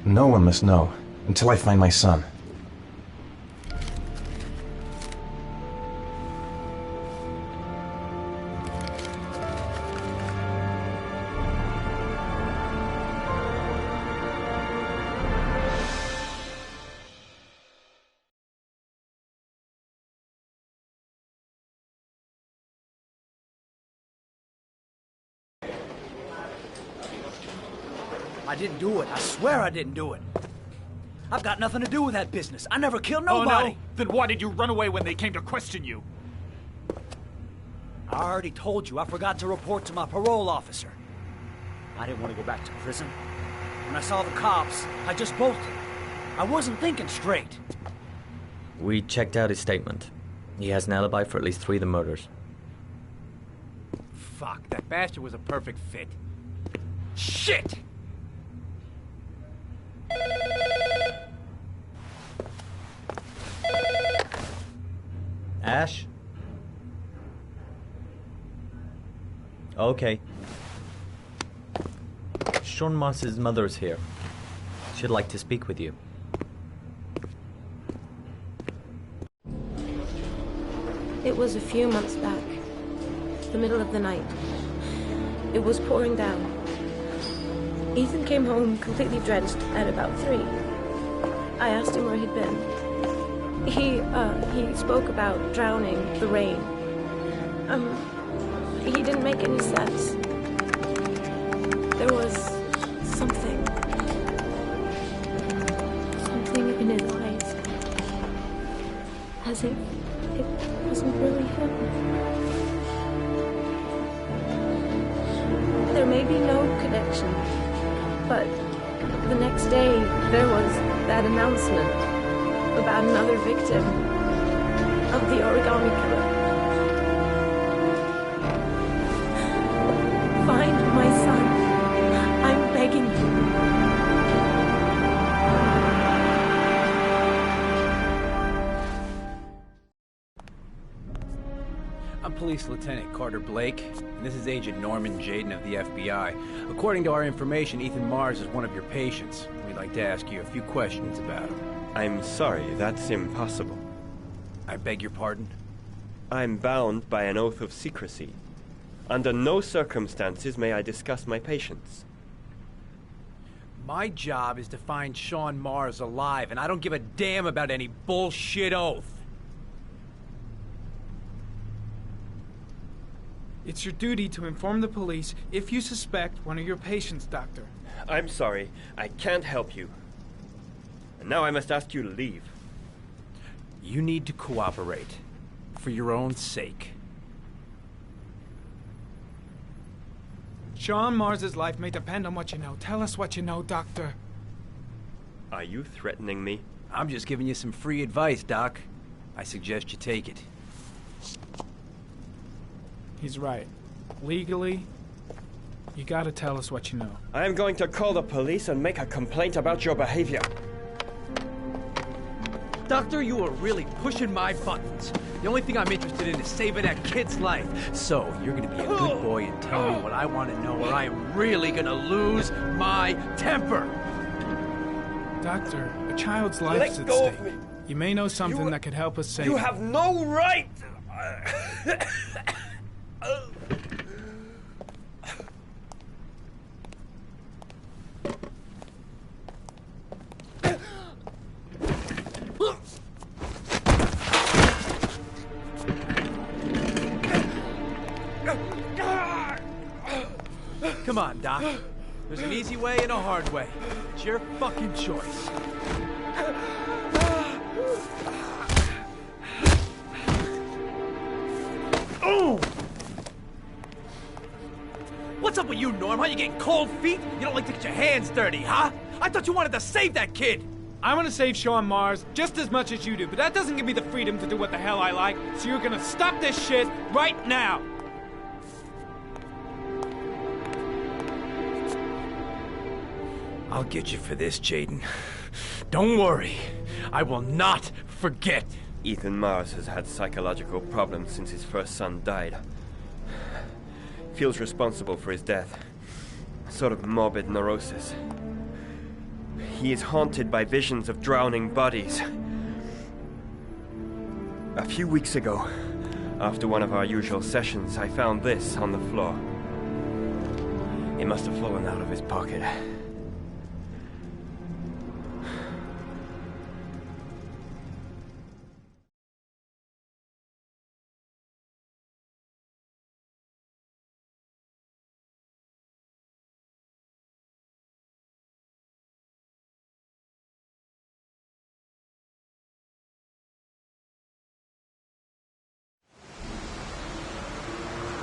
No one must know, until I find my son. I didn't do it. I swear I didn't do it. I've got nothing to do with that business. I never killed nobody. Oh, no? Then why did you run away when they came to question you? I already told you I forgot to report to my parole officer. I didn't want to go back to prison. When I saw the cops, I just bolted. I wasn't thinking straight. We checked out his statement. He has an alibi for at least 3 of the murders. Fuck, that bastard was a perfect fit. Shit! Ash? Okay. Sean Moss's mother's here. She'd like to speak with you. It was a few months back. The middle of the night. It was pouring down. Ethan came home completely drenched at about 3. I asked him where he'd been. He spoke about drowning, the rain. He didn't make any sense. There was something in his eyes. As if it wasn't really him. There may be no connection, but the next day there was that announcement about another victim of the origami killer. Find my son. I'm begging you. I'm Police Lieutenant Carter Blake, and this is Agent Norman Jaden of the FBI. According to our information, Ethan Mars is one of your patients. We'd like to ask you a few questions about him. I'm sorry, that's impossible. I beg your pardon? I'm bound by an oath of secrecy. Under no circumstances may I discuss my patients. My job is to find Sean Mars alive, and I don't give a damn about any bullshit oath. It's your duty to inform the police if you suspect one of your patients, Doctor. I'm sorry, I can't help you. And now I must ask you to leave. You need to cooperate. For your own sake. Sean Mars's life may depend on what you know. Tell us what you know, Doctor. Are you threatening me? I'm just giving you some free advice, Doc. I suggest you take it. He's right. Legally, you gotta tell us what you know. I am going to call the police and make a complaint about your behavior. Doctor, you are really pushing my buttons. The only thing I'm interested in is saving that kid's life. So, you're gonna be a good boy and tell me what I want to know, or I am really gonna lose my temper! Doctor, a child's life's at stake. You may know something that could help us save You him. have no right! Come on, Doc. There's an easy way and a hard way. It's your fucking choice. Oh! What's up with you, Norm? Huh? You getting cold feet? You don't like to get your hands dirty, huh? I thought you wanted to save that kid! I want to save Sean Mars just as much as you do, but that doesn't give me the freedom to do what the hell I like, so you're gonna stop this shit right now! I'll get you for this, Jayden. Don't worry. I will not forget. Ethan Mars has had psychological problems since his first son died. Feels responsible for his death. A sort of morbid neurosis. He is haunted by visions of drowning bodies. A few weeks ago, after one of our usual sessions, I found this on the floor. It must have fallen out of his pocket.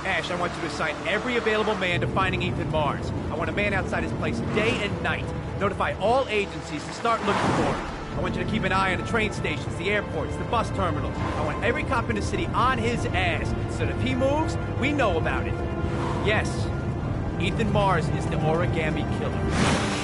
Ash, I want you to assign every available man to finding Ethan Mars. I want a man outside his place day and night. Notify all agencies to start looking for him. I want you to keep an eye on the train stations, the airports, the bus terminals. I want every cop in the city on his ass, so that if he moves, we know about it. Yes, Ethan Mars is the origami killer.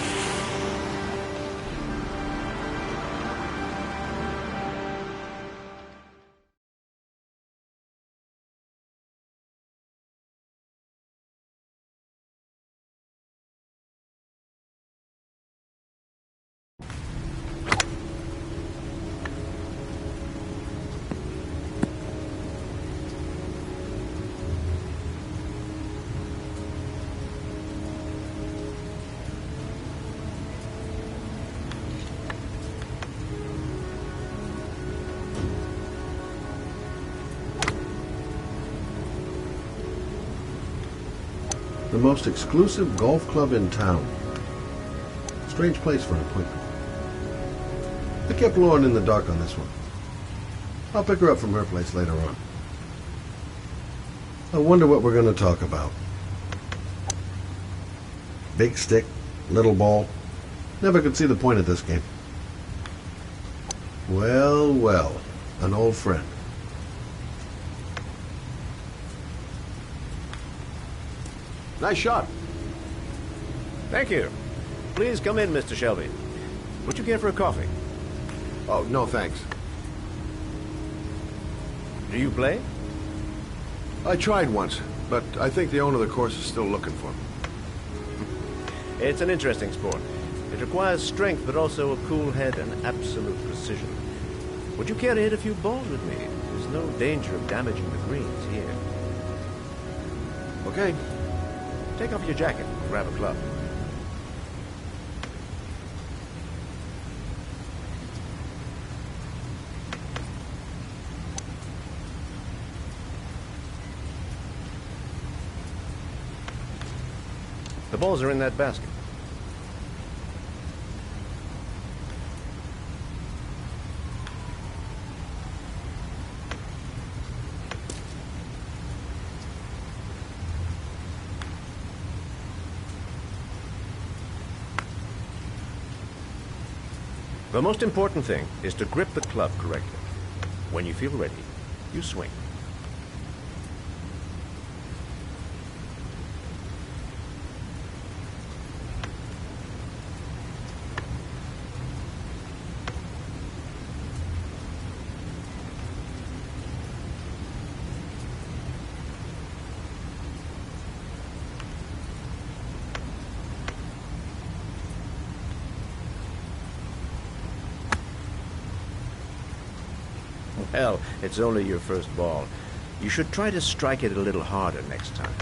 The most exclusive golf club in town. Strange place for an appointment. I kept Lauren in the dark on this one. I'll pick her up from her place later on. I wonder what we're going to talk about. Big stick, little ball. Never could see the point of this game. Well, well, an old friend. Nice shot. Thank you. Please come in, Mr. Shelby. Would you care for a coffee? Oh, no thanks. Do you play? I tried once, but I think the owner of the course is still looking for me. It's an interesting sport. It requires strength, but also a cool head and absolute precision. Would you care to hit a few balls with me? There's no danger of damaging the greens here. Okay. Take off your jacket and grab a club. The balls are in that basket. The most important thing is to grip the club correctly. When you feel ready, you swing. Hell, it's only your first ball. You should try to strike it a little harder next time.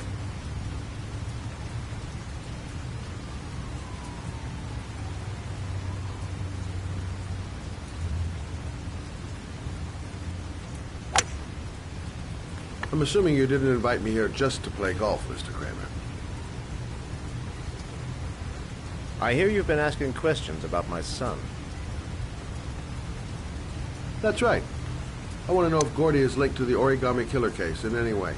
I'm assuming you didn't invite me here just to play golf, Mr. Kramer. I hear you've been asking questions about my son. That's right. I want to know if Gordy is linked to the Origami Killer case in any way.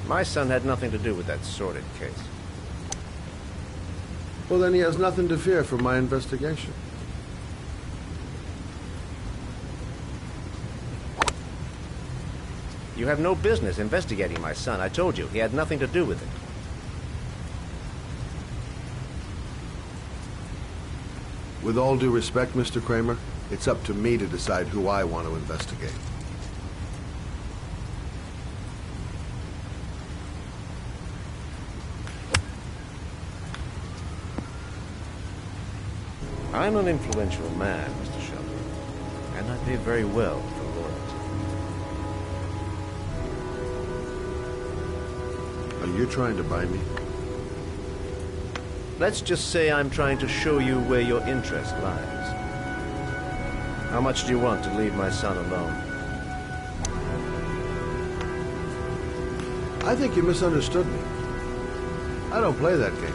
My son had nothing to do with that sordid case. Well, then he has nothing to fear from my investigation. You have no business investigating my son. I told you, he had nothing to do with it. With all due respect, Mr. Kramer, it's up to me to decide who I want to investigate. I'm an influential man, Mr. Shelby, and I pay very well for loyalty. Are you trying to buy me? Let's just say I'm trying to show you where your interest lies. How much do you want to leave my son alone? I think you misunderstood me. I don't play that game.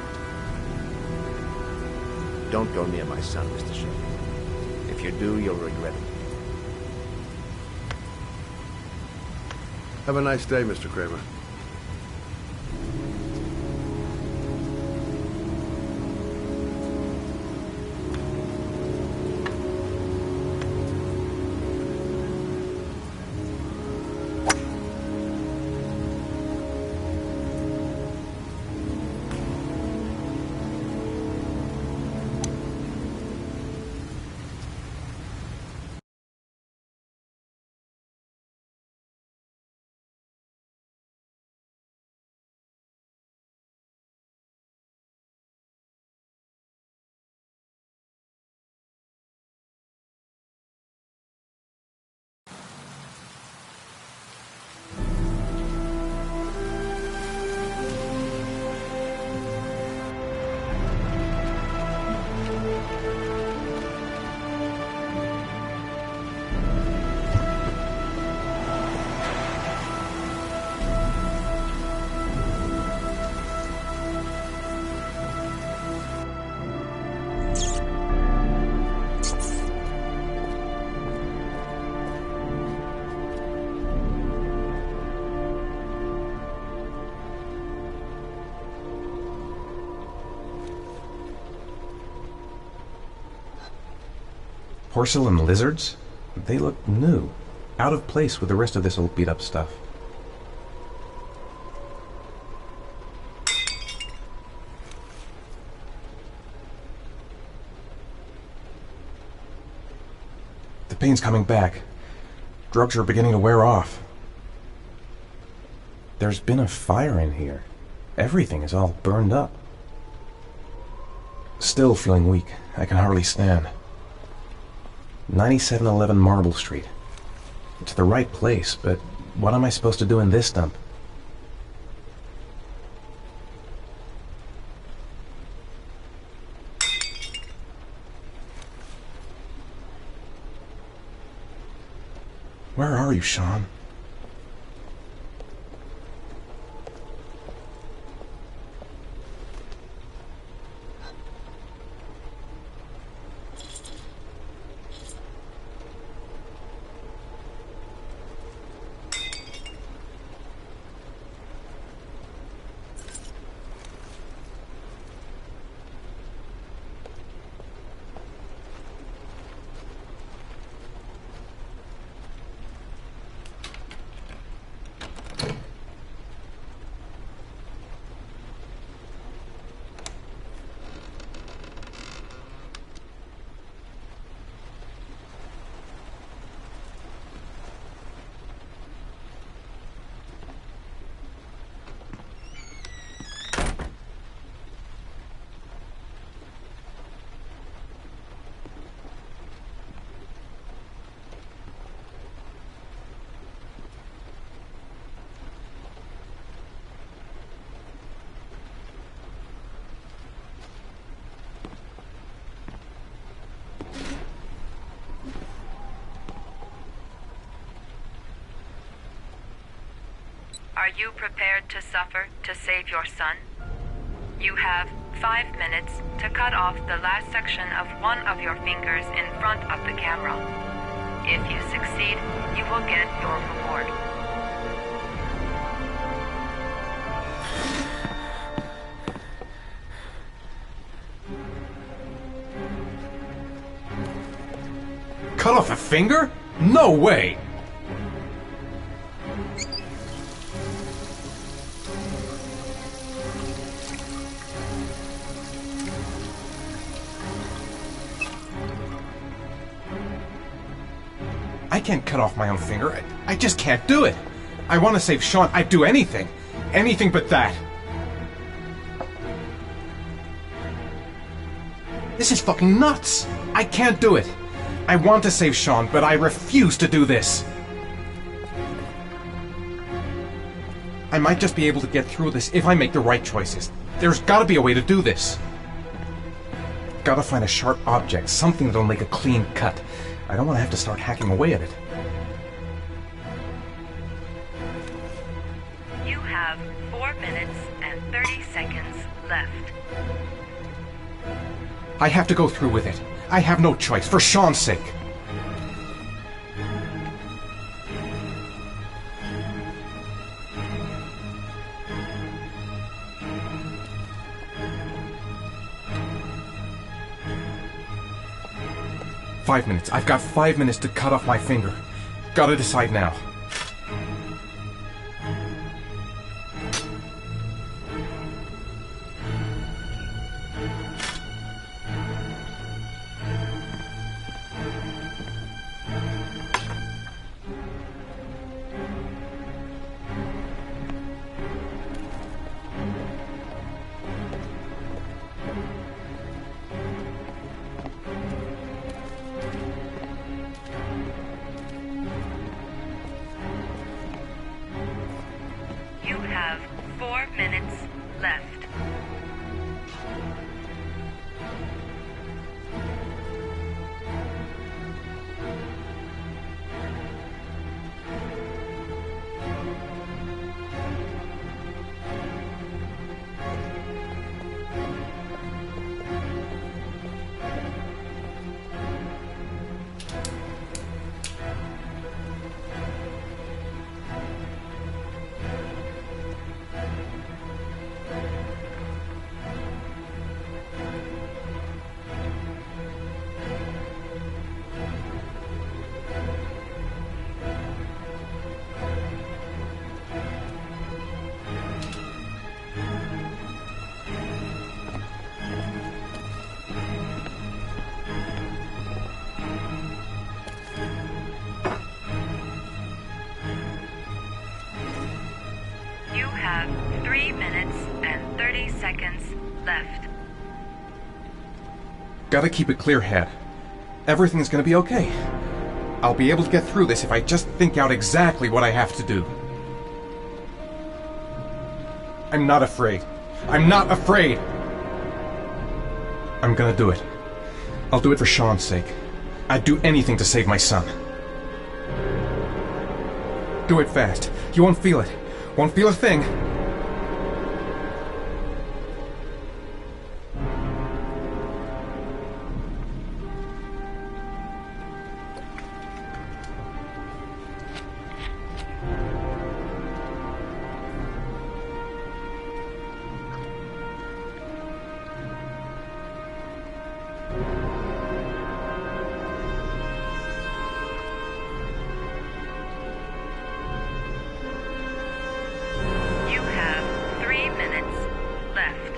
Don't go near my son, Mr. Shelby. If you do, you'll regret it. Have a nice day, Mr. Kramer. Porcelain lizards? They look new, out of place with the rest of this old beat-up stuff. The pain's coming back. Drugs are beginning to wear off. There's been a fire in here. Everything is all burned up. Still feeling weak. I can hardly stand. 9711 Marble Street. It's the right place, but what am I supposed to do in this dump? Where are you, Sean? Are you prepared to suffer to save your son? You have 5 minutes to cut off the last section of one of your fingers in front of the camera. If you succeed, you will get your reward. Cut off a finger? No way! I can't cut off my own finger. I just can't do it. I want to save Sean. I'd do anything. Anything but that. This is fucking nuts. I can't do it. I want to save Sean, but I refuse to do this. I might just be able to get through this if I make the right choices. There's gotta be a way to do this. Gotta find a sharp object, something that'll make a clean cut. I don't want to have to start hacking away at it. You have 4 minutes and 30 seconds left. I have to go through with it. I have no choice, for Sean's sake. "5 minutes. I've got 5 minutes to cut off my finger. Gotta decide now." You have 4 minutes left. You have 3 minutes and 30 seconds left. Gotta keep a clear head. Everything's gonna be okay. I'll be able to get through this if I just think out exactly what I have to do. I'm not afraid. I'm not afraid! I'm gonna do it. I'll do it for Sean's sake. I'd do anything to save my son. Do it fast. You won't feel it. Won't feel a thing. You have 3 minutes left.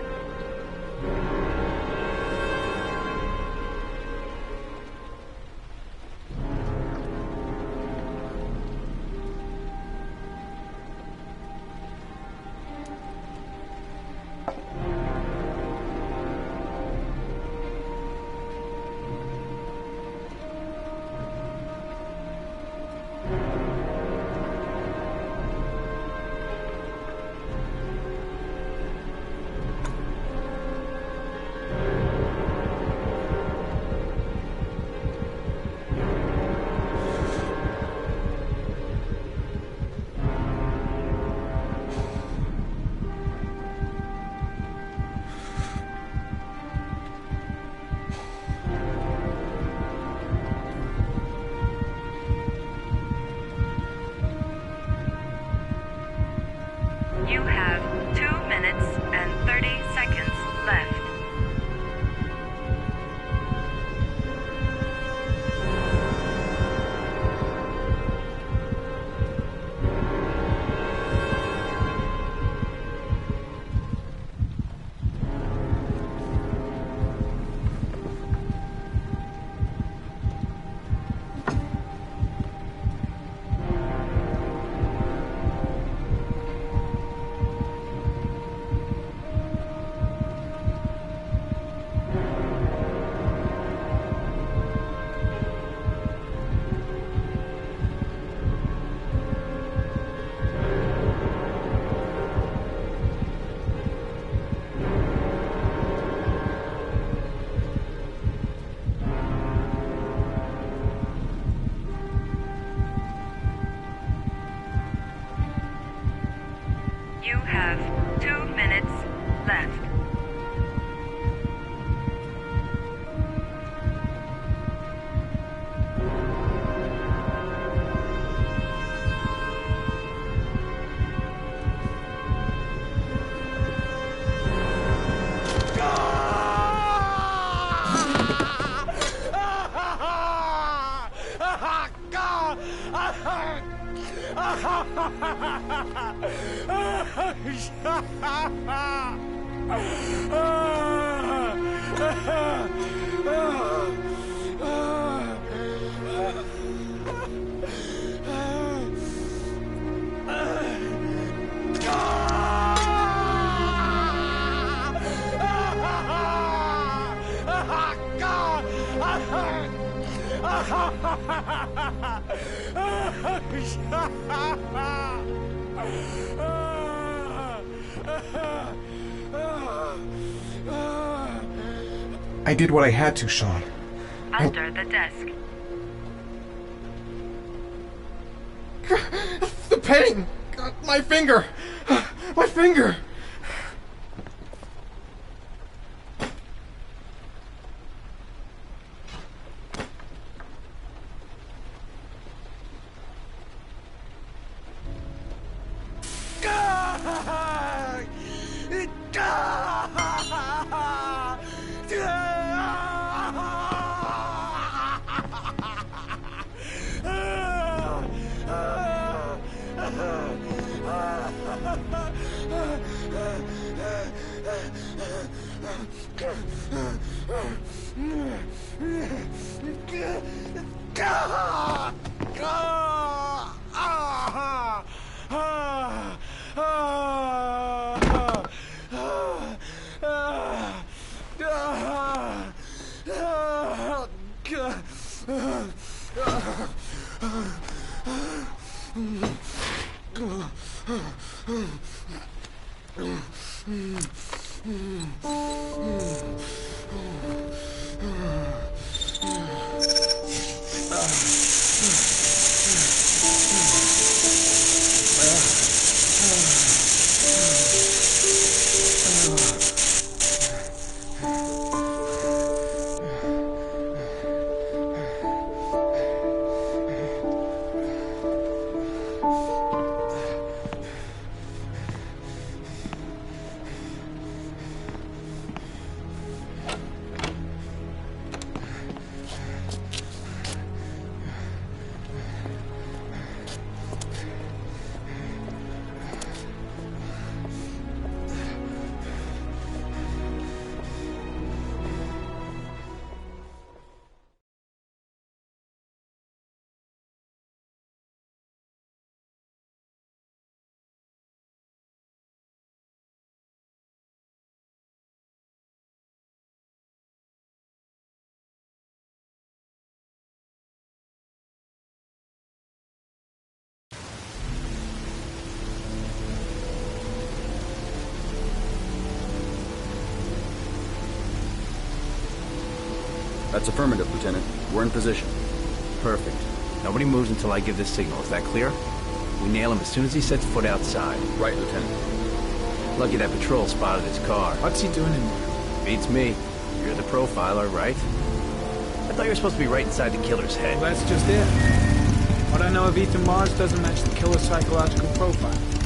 You have 2 minutes left. I did what I had to, Sean. Under the desk. The pain! My finger! My finger! That's affirmative, Lieutenant. We're in position. Perfect. Nobody moves until I give the signal. Is that clear? We nail him as soon as he sets foot outside. Right, Lieutenant. Lucky that patrol spotted his car. What's he doing in there? Beats me. You're the profiler, right? I thought you were supposed to be right inside the killer's head. Well, that's just it. What I know of Ethan Mars doesn't match the killer's psychological profile.